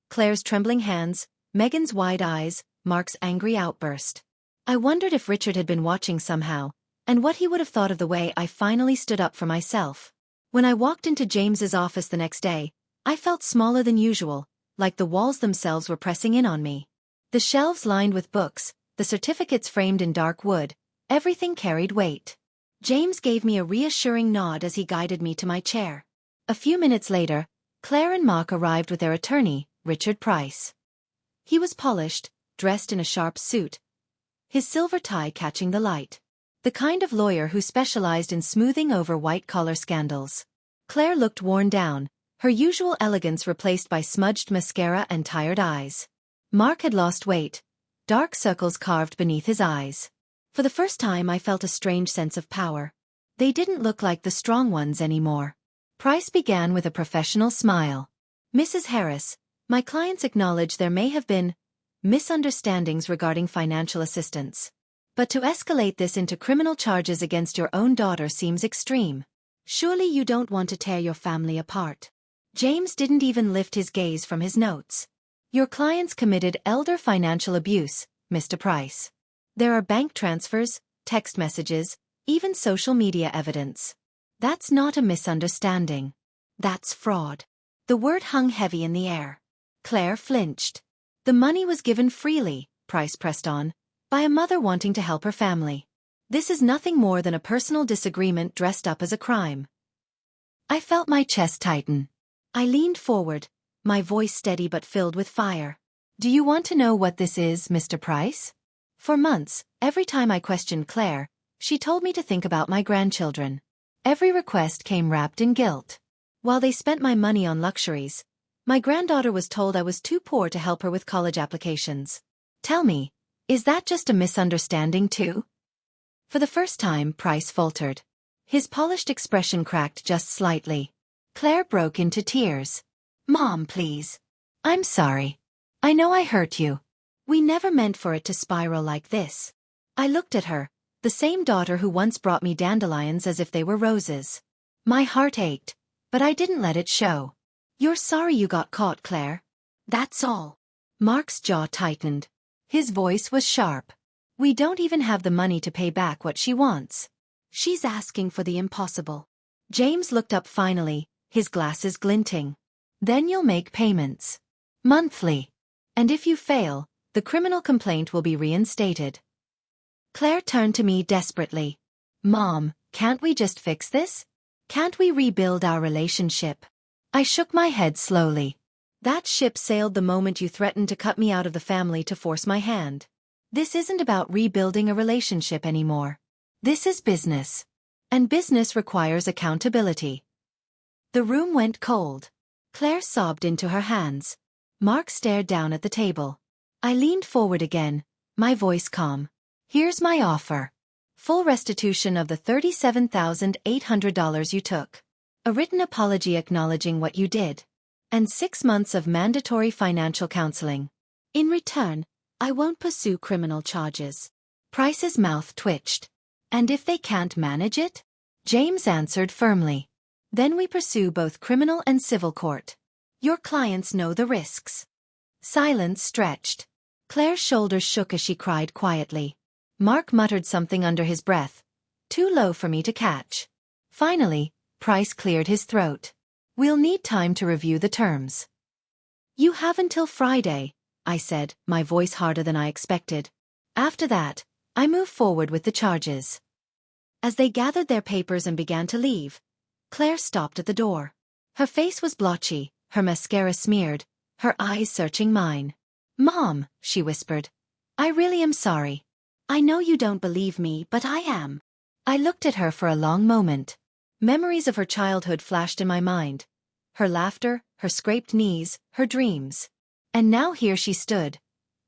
Claire's trembling hands, Megan's wide eyes, Mark's angry outburst. I wondered if Richard had been watching somehow, and what he would have thought of the way I finally stood up for myself. When I walked into James's office the next day, I felt smaller than usual, like the walls themselves were pressing in on me. The shelves lined with books, the certificates framed in dark wood, everything carried weight. James gave me a reassuring nod as he guided me to my chair. A few minutes later, Claire and Mark arrived with their attorney, Richard Price. He was polished, dressed in a sharp suit, his silver tie catching the light. The kind of lawyer who specialized in smoothing over white-collar scandals. Claire looked worn down, her usual elegance replaced by smudged mascara and tired eyes. Mark had lost weight, dark circles carved beneath his eyes. For the first time I felt a strange sense of power. They didn't look like the strong ones anymore. Price began with a professional smile. Mrs. Harris, my clients acknowledge there may have been misunderstandings regarding financial assistance. But to escalate this into criminal charges against your own daughter seems extreme. Surely you don't want to tear your family apart. James didn't even lift his gaze from his notes. Your clients committed elder financial abuse, Mr. Price. There are bank transfers, text messages, even social media evidence. That's not a misunderstanding. That's fraud. The word hung heavy in the air. Claire flinched. The money was given freely, Price pressed on, by a mother wanting to help her family. This is nothing more than a personal disagreement dressed up as a crime. I felt my chest tighten. I leaned forward, my voice steady but filled with fire. Do you want to know what this is, Mr. Price? For months, every time I questioned Claire, she told me to think about my grandchildren. Every request came wrapped in guilt. While they spent my money on luxuries, my granddaughter was told I was too poor to help her with college applications. Tell me, is that just a misunderstanding too? For the first time, Price faltered. His polished expression cracked just slightly. Claire broke into tears. Mom, please. I'm sorry. I know I hurt you. We never meant for it to spiral like this. I looked at her, the same daughter who once brought me dandelions as if they were roses. My heart ached, but I didn't let it show. You're sorry you got caught, Claire. That's all. Mark's jaw tightened. His voice was sharp. We don't even have the money to pay back what she wants. She's asking for the impossible. James looked up finally, his glasses glinting. Then you'll make payments. Monthly. And if you fail, the criminal complaint will be reinstated. Claire turned to me desperately. Mom, can't we just fix this? Can't we rebuild our relationship? I shook my head slowly. That ship sailed the moment you threatened to cut me out of the family to force my hand. This isn't about rebuilding a relationship anymore. This is business. And business requires accountability. The room went cold. Claire sobbed into her hands. Mark stared down at the table. I leaned forward again, my voice calm. Here's my offer. Full restitution of the $37,800 you took. A written apology acknowledging what you did. And 6 months of mandatory financial counseling. In return, I won't pursue criminal charges. Price's mouth twitched. And if they can't manage it? James answered firmly. Then we pursue both criminal and civil court. Your clients know the risks. Silence stretched. Claire's shoulders shook as she cried quietly. Mark muttered something under his breath, too low for me to catch. Finally, Price cleared his throat. We'll need time to review the terms. You have until Friday, I said, my voice harder than I expected. After that, I moved forward with the charges. As they gathered their papers and began to leave, Claire stopped at the door. Her face was blotchy, her mascara smeared, her eyes searching mine. Mom, she whispered. I really am sorry. I know you don't believe me, but I am. I looked at her for a long moment. Memories of her childhood flashed in my mind. Her laughter, her scraped knees, her dreams. And now here she stood,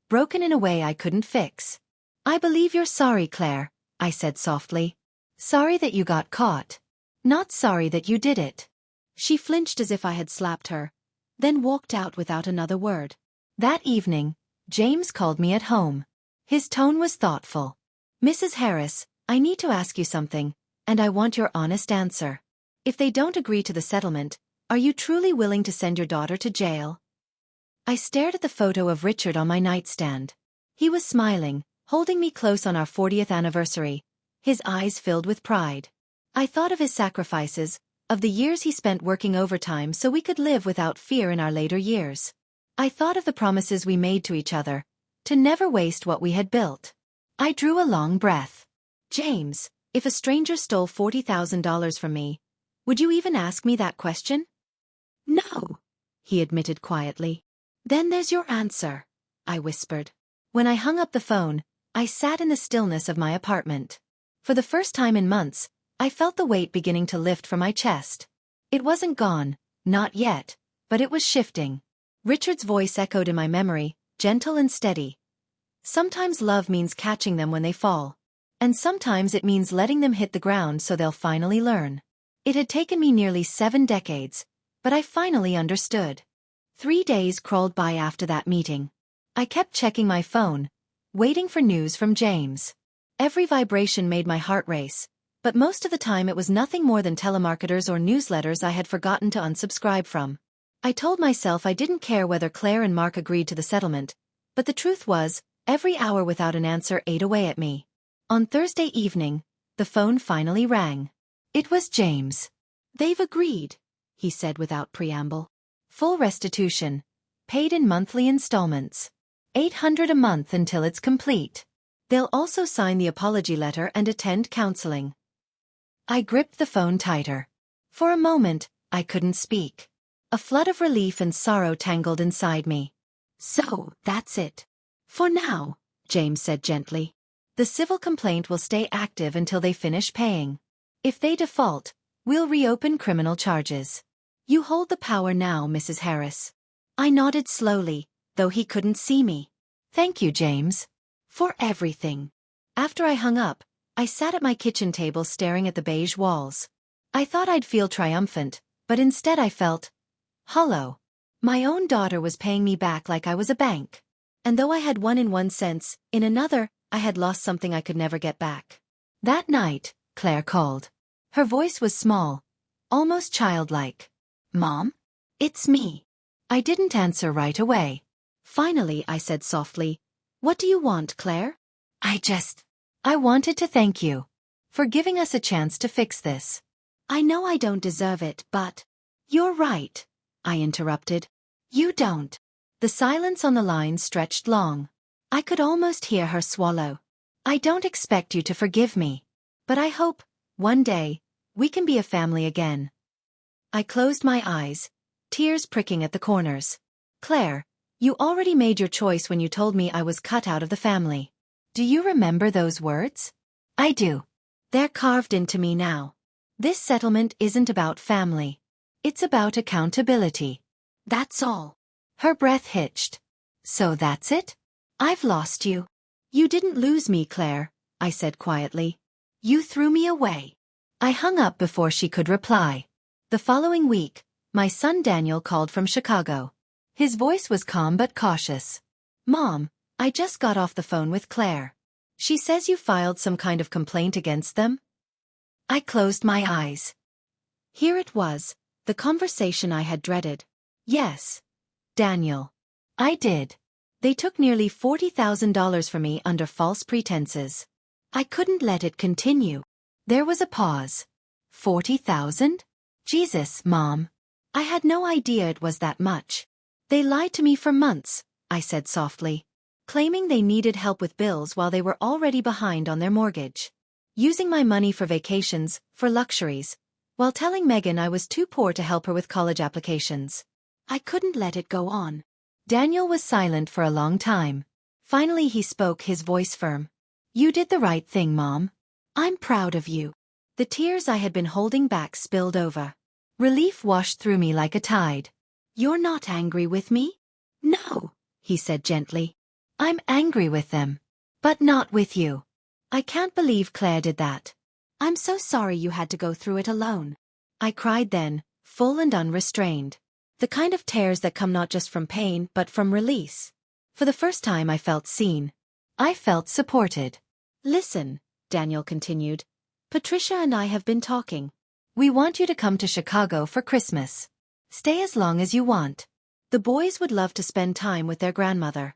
broken in a way I couldn't fix. I believe you're sorry, Claire, I said softly. Sorry that you got caught. Not sorry that you did it. She flinched as if I had slapped her, then walked out without another word. That evening, James called me at home. His tone was thoughtful. Mrs. Harris, I need to ask you something, and I want your honest answer. If they don't agree to the settlement, are you truly willing to send your daughter to jail? I stared at the photo of Richard on my nightstand. He was smiling, holding me close on our 40th anniversary, his eyes filled with pride. I thought of his sacrifices, of the years he spent working overtime so we could live without fear in our later years. I thought of the promises we made to each other, to never waste what we had built. I drew a long breath. James, if a stranger stole $40,000 from me, would you even ask me that question? No, he admitted quietly. Then there's your answer, I whispered. When I hung up the phone, I sat in the stillness of my apartment. For the first time in months, I felt the weight beginning to lift from my chest. It wasn't gone, not yet, but it was shifting. Richard's voice echoed in my memory, gentle and steady. Sometimes love means catching them when they fall. And sometimes it means letting them hit the ground so they'll finally learn. It had taken me nearly 7 decades, but I finally understood. 3 days crawled by after that meeting. I kept checking my phone, waiting for news from James. Every vibration made my heart race, but most of the time it was nothing more than telemarketers or newsletters I had forgotten to unsubscribe from. I told myself I didn't care whether Claire and Mark agreed to the settlement, but the truth was, every hour without an answer ate away at me. On Thursday evening, the phone finally rang. It was James. They've agreed, he said without preamble. Full restitution, paid in monthly installments. $800 a month until it's complete. They'll also sign the apology letter and attend counseling. I gripped the phone tighter. For a moment, I couldn't speak. A flood of relief and sorrow tangled inside me. So, that's it. For now, James said gently. The civil complaint will stay active until they finish paying. If they default, we'll reopen criminal charges. You hold the power now, Mrs. Harris. I nodded slowly, though he couldn't see me. Thank you, James. For everything. After I hung up, I sat at my kitchen table staring at the beige walls. I thought I'd feel triumphant, but instead I felt hollow. My own daughter was paying me back like I was a bank. And though I had won in one sense, in another, I had lost something I could never get back. That night, Claire called. Her voice was small, almost childlike. Mom? It's me. I didn't answer right away. Finally, I said softly, What do you want, Claire? I wanted to thank you for giving us a chance to fix this. I know I don't deserve it, but... You're right, I interrupted. You don't. The silence on the line stretched long. I could almost hear her swallow. I don't expect you to forgive me. But I hope, one day, we can be a family again. I closed my eyes, tears pricking at the corners. Claire, you already made your choice when you told me I was cut out of the family. Do you remember those words? I do. They're carved into me now. This settlement isn't about family. It's about accountability. That's all. Her breath hitched. So that's it? I've lost you. You didn't lose me, Claire, I said quietly. You threw me away. I hung up before she could reply. The following week, my son Daniel called from Chicago. His voice was calm but cautious. Mom, I just got off the phone with Claire. She says you filed some kind of complaint against them? I closed my eyes. Here it was, the conversation I had dreaded. Yes, Daniel. I did. They took nearly $40,000 from me under false pretenses. I couldn't let it continue. There was a pause. 40,000? Jesus, Mom. I had no idea it was that much. They lied to me for months, I said softly, claiming they needed help with bills while they were already behind on their mortgage. Using my money for vacations, for luxuries, while telling Megan I was too poor to help her with college applications. I couldn't let it go on. Daniel was silent for a long time. Finally he spoke, his voice firm. You did the right thing, Mom. I'm proud of you. The tears I had been holding back spilled over. Relief washed through me like a tide. You're not angry with me? No, he said gently. I'm angry with them. But not with you. I can't believe Claire did that. I'm so sorry you had to go through it alone. I cried then, full and unrestrained. The kind of tears that come not just from pain but from release. For the first time I felt seen. I felt supported. Listen, Daniel continued. Patricia and I have been talking. We want you to come to Chicago for Christmas. Stay as long as you want. The boys would love to spend time with their grandmother.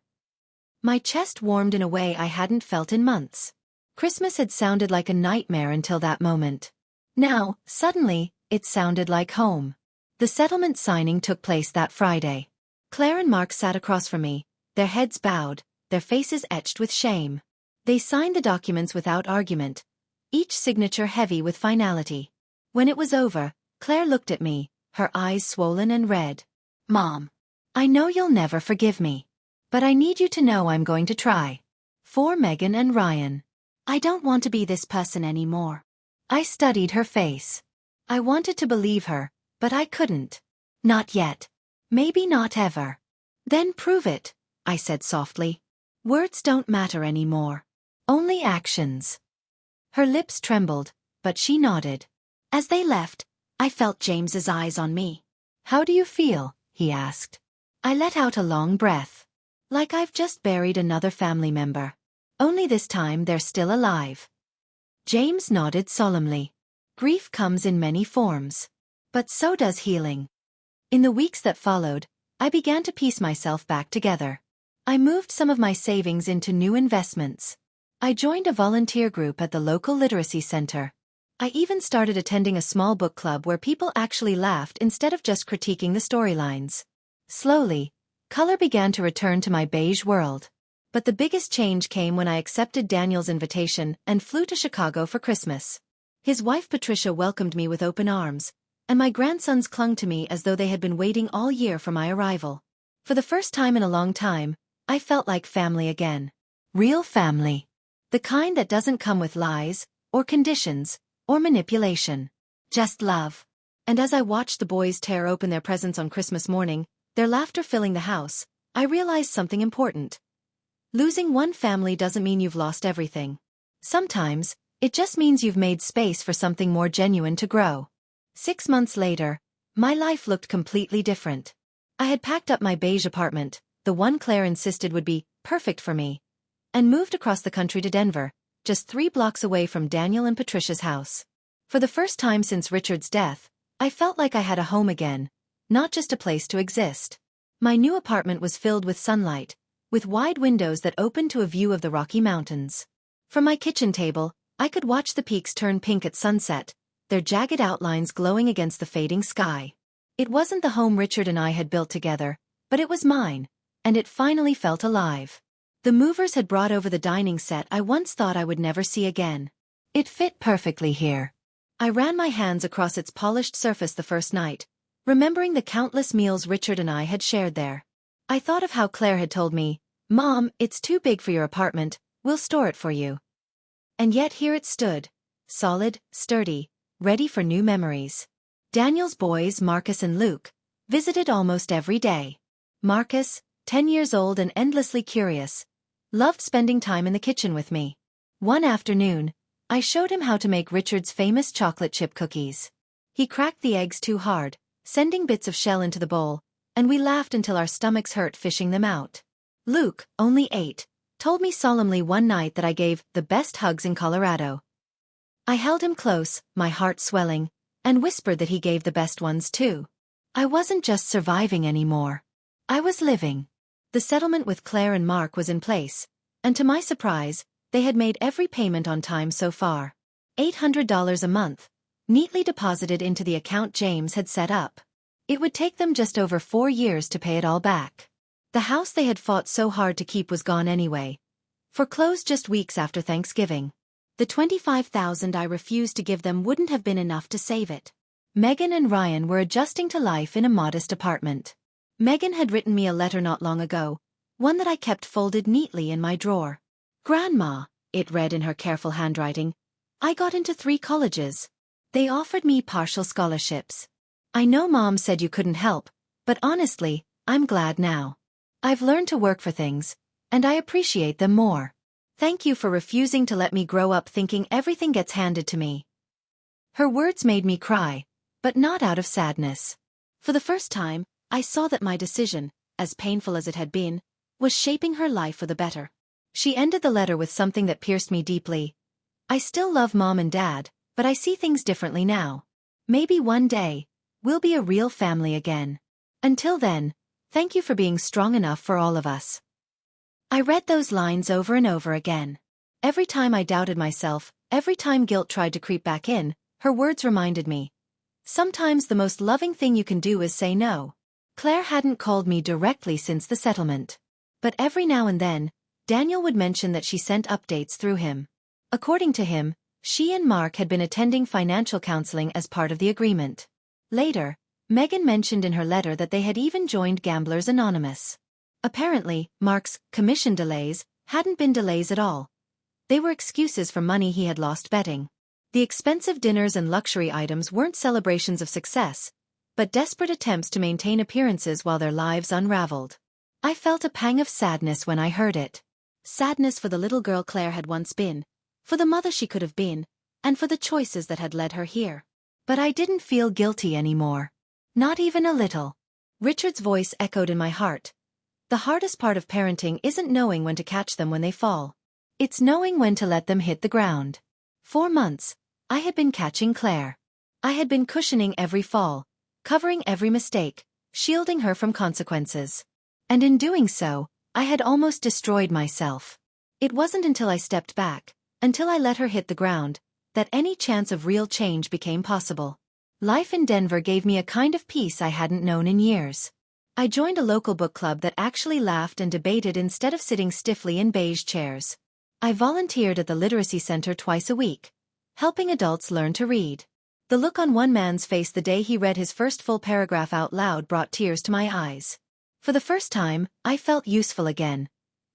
My chest warmed in a way I hadn't felt in months. Christmas had sounded like a nightmare until that moment. Now, suddenly, it sounded like home. The settlement signing took place that Friday. Claire and Mark sat across from me, their heads bowed, their faces etched with shame. They signed the documents without argument, each signature heavy with finality. When it was over, Claire looked at me, her eyes swollen and red. Mom, I know you'll never forgive me. But I need you to know I'm going to try. For Megan and Ryan. I don't want to be this person anymore. I studied her face. I wanted to believe her, but I couldn't. Not yet. Maybe not ever. Then prove it, I said softly. Words don't matter anymore. Only actions. Her lips trembled, but she nodded. As they left, I felt James's eyes on me. How do you feel? He asked. I let out a long breath. Like I've just buried another family member. Only this time they're still alive. James nodded solemnly. Grief comes in many forms. But so does healing. In the weeks that followed, I began to piece myself back together. I moved some of my savings into new investments. I joined a volunteer group at the local literacy center. I even started attending a small book club where people actually laughed instead of just critiquing the storylines. Slowly, Color began to return to my beige world. But the biggest change came when I accepted Daniel's invitation and flew to Chicago for Christmas. His wife Patricia welcomed me with open arms, and my grandsons clung to me as though they had been waiting all year for my arrival. For the first time in a long time, I felt like family again. Real family. The kind that doesn't come with lies, or conditions, or manipulation. Just love. And as I watched the boys tear open their presents on Christmas morning, their laughter filling the house, I realized something important. Losing one family doesn't mean you've lost everything. Sometimes, it just means you've made space for something more genuine to grow. 6 months later, my life looked completely different. I had packed up my beige apartment, the one Claire insisted would be perfect for me, and moved across the country to Denver, just 3 blocks away from Daniel and Patricia's house. For the first time since Richard's death, I felt like I had a home again, not just a place to exist. My new apartment was filled with sunlight, with wide windows that opened to a view of the Rocky Mountains. From my kitchen table, I could watch the peaks turn pink at sunset, their jagged outlines glowing against the fading sky. It wasn't the home Richard and I had built together, but it was mine, and it finally felt alive. The movers had brought over the dining set I once thought I would never see again. It fit perfectly here. I ran my hands across its polished surface the first night, remembering the countless meals Richard and I had shared there. I thought of how Claire had told me, "Mom, it's too big for your apartment, we'll store it for you." And yet here it stood, solid, sturdy, ready for new memories. Daniel's boys, Marcus and Luke, visited almost every day. Marcus, 10 years old and endlessly curious, loved spending time in the kitchen with me. One afternoon, I showed him how to make Richard's famous chocolate chip cookies. He cracked the eggs too hard, sending bits of shell into the bowl, and we laughed until our stomachs hurt fishing them out. Luke, only 8, told me solemnly one night that I gave the best hugs in Colorado. I held him close, my heart swelling, and whispered that he gave the best ones too. I wasn't just surviving anymore. I was living. The settlement with Claire and Mark was in place, and to my surprise, they had made every payment on time so far. $800 a month, neatly deposited into the account James had set up. It would take them just over 4 years to pay it all back. The house they had fought so hard to keep was gone anyway, foreclosed just weeks after Thanksgiving. The $25,000 I refused to give them wouldn't have been enough to save it. Megan and Ryan were adjusting to life in a modest apartment. Megan had written me a letter not long ago, one that I kept folded neatly in my drawer. "Grandma," it read in her careful handwriting, "I got into 3 colleges. They offered me partial scholarships. I know Mom said you couldn't help, but honestly, I'm glad now. I've learned to work for things, and I appreciate them more. Thank you for refusing to let me grow up thinking everything gets handed to me." Her words made me cry, but not out of sadness. For the first time, I saw that my decision, as painful as it had been, was shaping her life for the better. She ended the letter with something that pierced me deeply. "I still love Mom and Dad, but I see things differently now. Maybe one day, we'll be a real family again. Until then, thank you for being strong enough for all of us." I read those lines over and over again. Every time I doubted myself, every time guilt tried to creep back in, her words reminded me. Sometimes the most loving thing you can do is say no. Claire hadn't called me directly since the settlement. But every now and then, Daniel would mention that she sent updates through him. According to him, she and Mark had been attending financial counseling as part of the agreement. Later, Megan mentioned in her letter that they had even joined Gamblers Anonymous. Apparently, Mark's commission delays hadn't been delays at all. They were excuses for money he had lost betting. The expensive dinners and luxury items weren't celebrations of success, but desperate attempts to maintain appearances while their lives unraveled. I felt a pang of sadness when I heard it. Sadness for the little girl Claire had once been, for the mother she could have been, and for the choices that had led her here. But I didn't feel guilty anymore. Not even a little. Richard's voice echoed in my heart. The hardest part of parenting isn't knowing when to catch them when they fall. It's knowing when to let them hit the ground. 4 months, I had been catching Claire. I had been cushioning every fall, covering every mistake, shielding her from consequences. And in doing so, I had almost destroyed myself. It wasn't until I stepped back, until I let her hit the ground, that any chance of real change became possible. Life in Denver gave me a kind of peace I hadn't known in years. I joined a local book club that actually laughed and debated instead of sitting stiffly in beige chairs. I volunteered at the literacy center twice a week, helping adults learn to read. The look on one man's face the day he read his first full paragraph out loud brought tears to my eyes. For the first time, I felt useful again.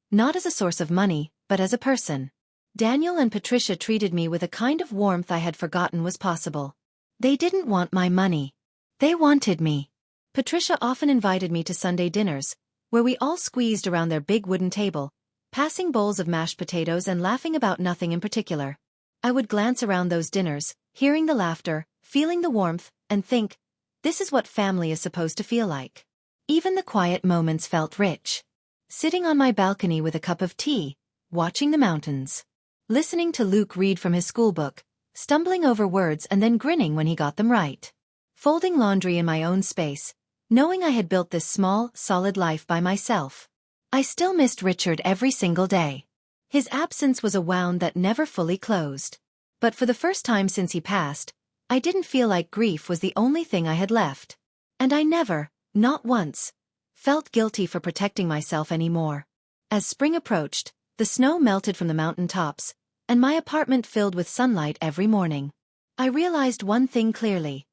Not as a source of money, but as a person. Daniel and Patricia treated me with a kind of warmth I had forgotten was possible. They didn't want my money. They wanted me. Patricia often invited me to Sunday dinners, where we all squeezed around their big wooden table, passing bowls of mashed potatoes and laughing about nothing in particular. I would glance around those dinners, hearing the laughter, feeling the warmth, and think, this is what family is supposed to feel like. Even the quiet moments felt rich. Sitting on my balcony with a cup of tea, watching the mountains. Listening to Luke read from his schoolbook, stumbling over words and then grinning when he got them right. Folding laundry in my own space, knowing I had built this small, solid life by myself. I still missed Richard every single day. His absence was a wound that never fully closed. But for the first time since he passed, I didn't feel like grief was the only thing I had left. And I never, not once, felt guilty for protecting myself anymore. As spring approached, the snow melted from the mountain tops, and my apartment filled with sunlight every morning. I realized one thing clearly.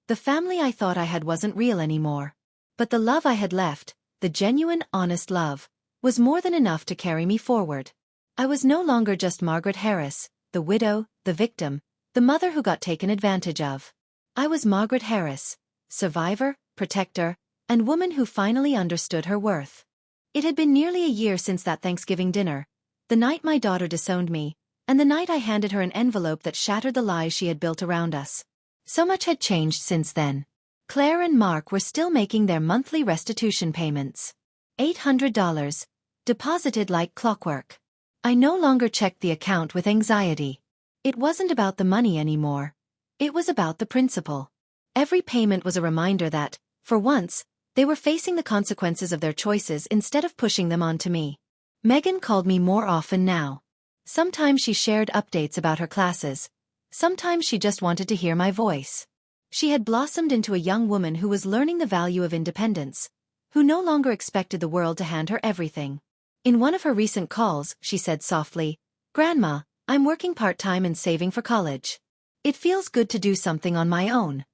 The family I thought I had wasn't real anymore. But the love I had left, the genuine, honest love, was more than enough to carry me forward. I was no longer just Margaret Harris, the widow, the victim, the mother who got taken advantage of. I was Margaret Harris, survivor, protector, and woman who finally understood her worth. It had been nearly a year since that Thanksgiving dinner, the night my daughter disowned me, and the night I handed her an envelope that shattered the lies she had built around us. So much had changed since then. Claire and Mark were still making their monthly restitution payments. $800, deposited like clockwork. I no longer checked the account with anxiety. It wasn't about the money anymore. It was about the principle. Every payment was a reminder that, for once, they were facing the consequences of their choices instead of pushing them onto me. Megan called me more often now. Sometimes she shared updates about her classes. Sometimes she just wanted to hear my voice. She had blossomed into a young woman who was learning the value of independence, who no longer expected the world to hand her everything. In one of her recent calls, she said softly, "Grandma, I'm working part-time and saving for college. It feels good to do something on my own."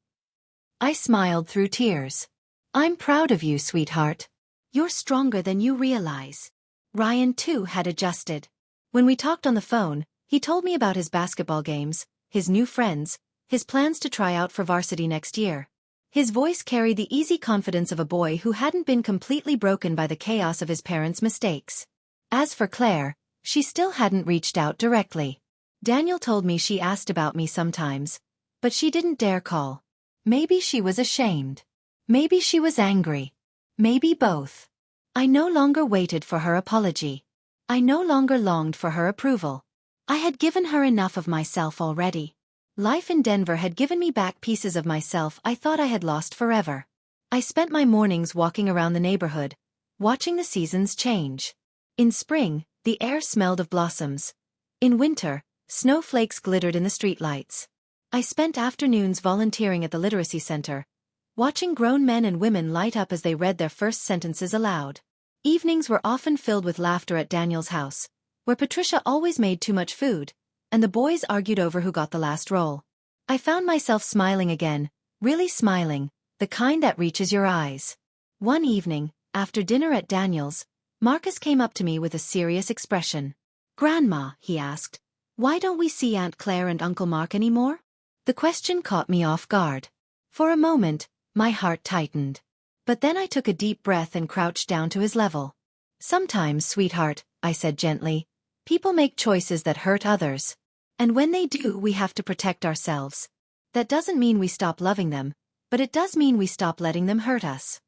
I smiled through tears. "I'm proud of you, sweetheart. You're stronger than you realize." Ryan, too, had adjusted. When we talked on the phone, he told me about his basketball games, his new friends, his plans to try out for varsity next year. His voice carried the easy confidence of a boy who hadn't been completely broken by the chaos of his parents' mistakes. As for Claire, she still hadn't reached out directly. Daniel told me she asked about me sometimes, but she didn't dare call. Maybe she was ashamed. Maybe she was angry. Maybe both. I no longer waited for her apology. I no longer longed for her approval. I had given her enough of myself already. Life in Denver had given me back pieces of myself I thought I had lost forever. I spent my mornings walking around the neighborhood, watching the seasons change. In spring, the air smelled of blossoms. In winter, snowflakes glittered in the streetlights. I spent afternoons volunteering at the literacy center, watching grown men and women light up as they read their first sentences aloud. Evenings were often filled with laughter at Daniel's house, where Patricia always made too much food, and the boys argued over who got the last roll. I found myself smiling again, really smiling, the kind that reaches your eyes. One evening, after dinner at Daniel's, Marcus came up to me with a serious expression. "Grandma," he asked, "why don't we see Aunt Claire and Uncle Mark anymore?" The question caught me off guard. For a moment, my heart tightened. But then I took a deep breath and crouched down to his level. "Sometimes, sweetheart," I said gently, "people make choices that hurt others. And when they do, we have to protect ourselves. That doesn't mean we stop loving them, but it does mean we stop letting them hurt us."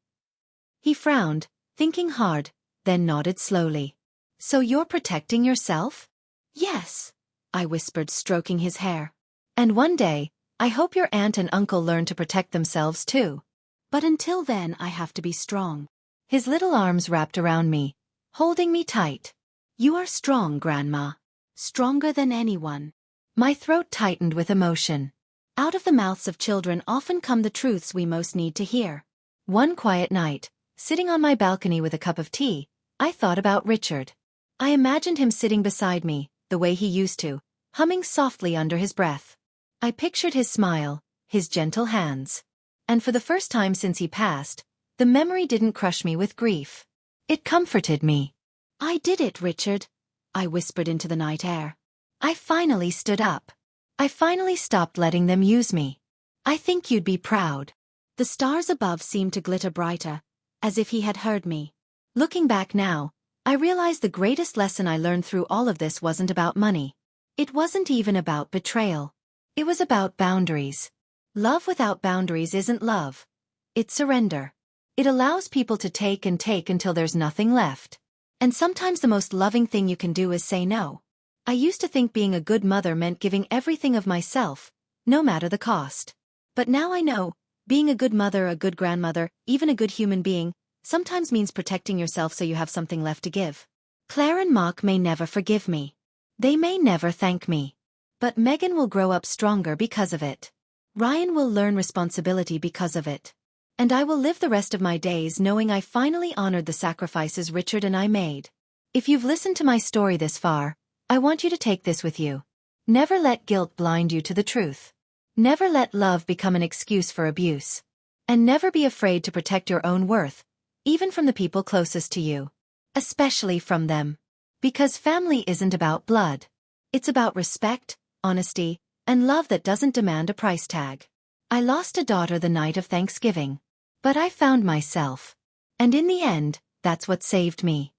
He frowned, thinking hard, then nodded slowly. "So you're protecting yourself?" "Yes," I whispered, stroking his hair. "And one day, I hope your aunt and uncle learn to protect themselves too. But until then, I have to be strong." His little arms wrapped around me, holding me tight. "You are strong, Grandma. Stronger than anyone." My throat tightened with emotion. Out of the mouths of children often come the truths we most need to hear. One quiet night, Sitting on my balcony with a cup of tea, I thought about Richard. I imagined him sitting beside me, the way he used to, humming softly under his breath. I pictured his smile, his gentle hands. And for the first time since he passed, the memory didn't crush me with grief. It comforted me. "I did it, Richard," I whispered into the night air. "I finally stood up. I finally stopped letting them use me. I think you'd be proud." The stars above seemed to glitter brighter, as if he had heard me. Looking back now, I realize the greatest lesson I learned through all of this wasn't about money. It wasn't even about betrayal. It was about boundaries. Love without boundaries isn't love. It's surrender. It allows people to take and take until there's nothing left. And sometimes the most loving thing you can do is say no. I used to think being a good mother meant giving everything of myself, no matter the cost. But now I know, being a good mother, a good grandmother, even a good human being, sometimes means protecting yourself so you have something left to give. Claire and Mark may never forgive me. They may never thank me. But Megan will grow up stronger because of it. Ryan will learn responsibility because of it. And I will live the rest of my days knowing I finally honored the sacrifices Richard and I made. If you've listened to my story this far, I want you to take this with you. Never let guilt blind you to the truth. Never let love become an excuse for abuse. And never be afraid to protect your own worth, even from the people closest to you. Especially from them. Because family isn't about blood. It's about respect, honesty, and love that doesn't demand a price tag. I lost a daughter the night of Thanksgiving. But I found myself. And in the end, that's what saved me.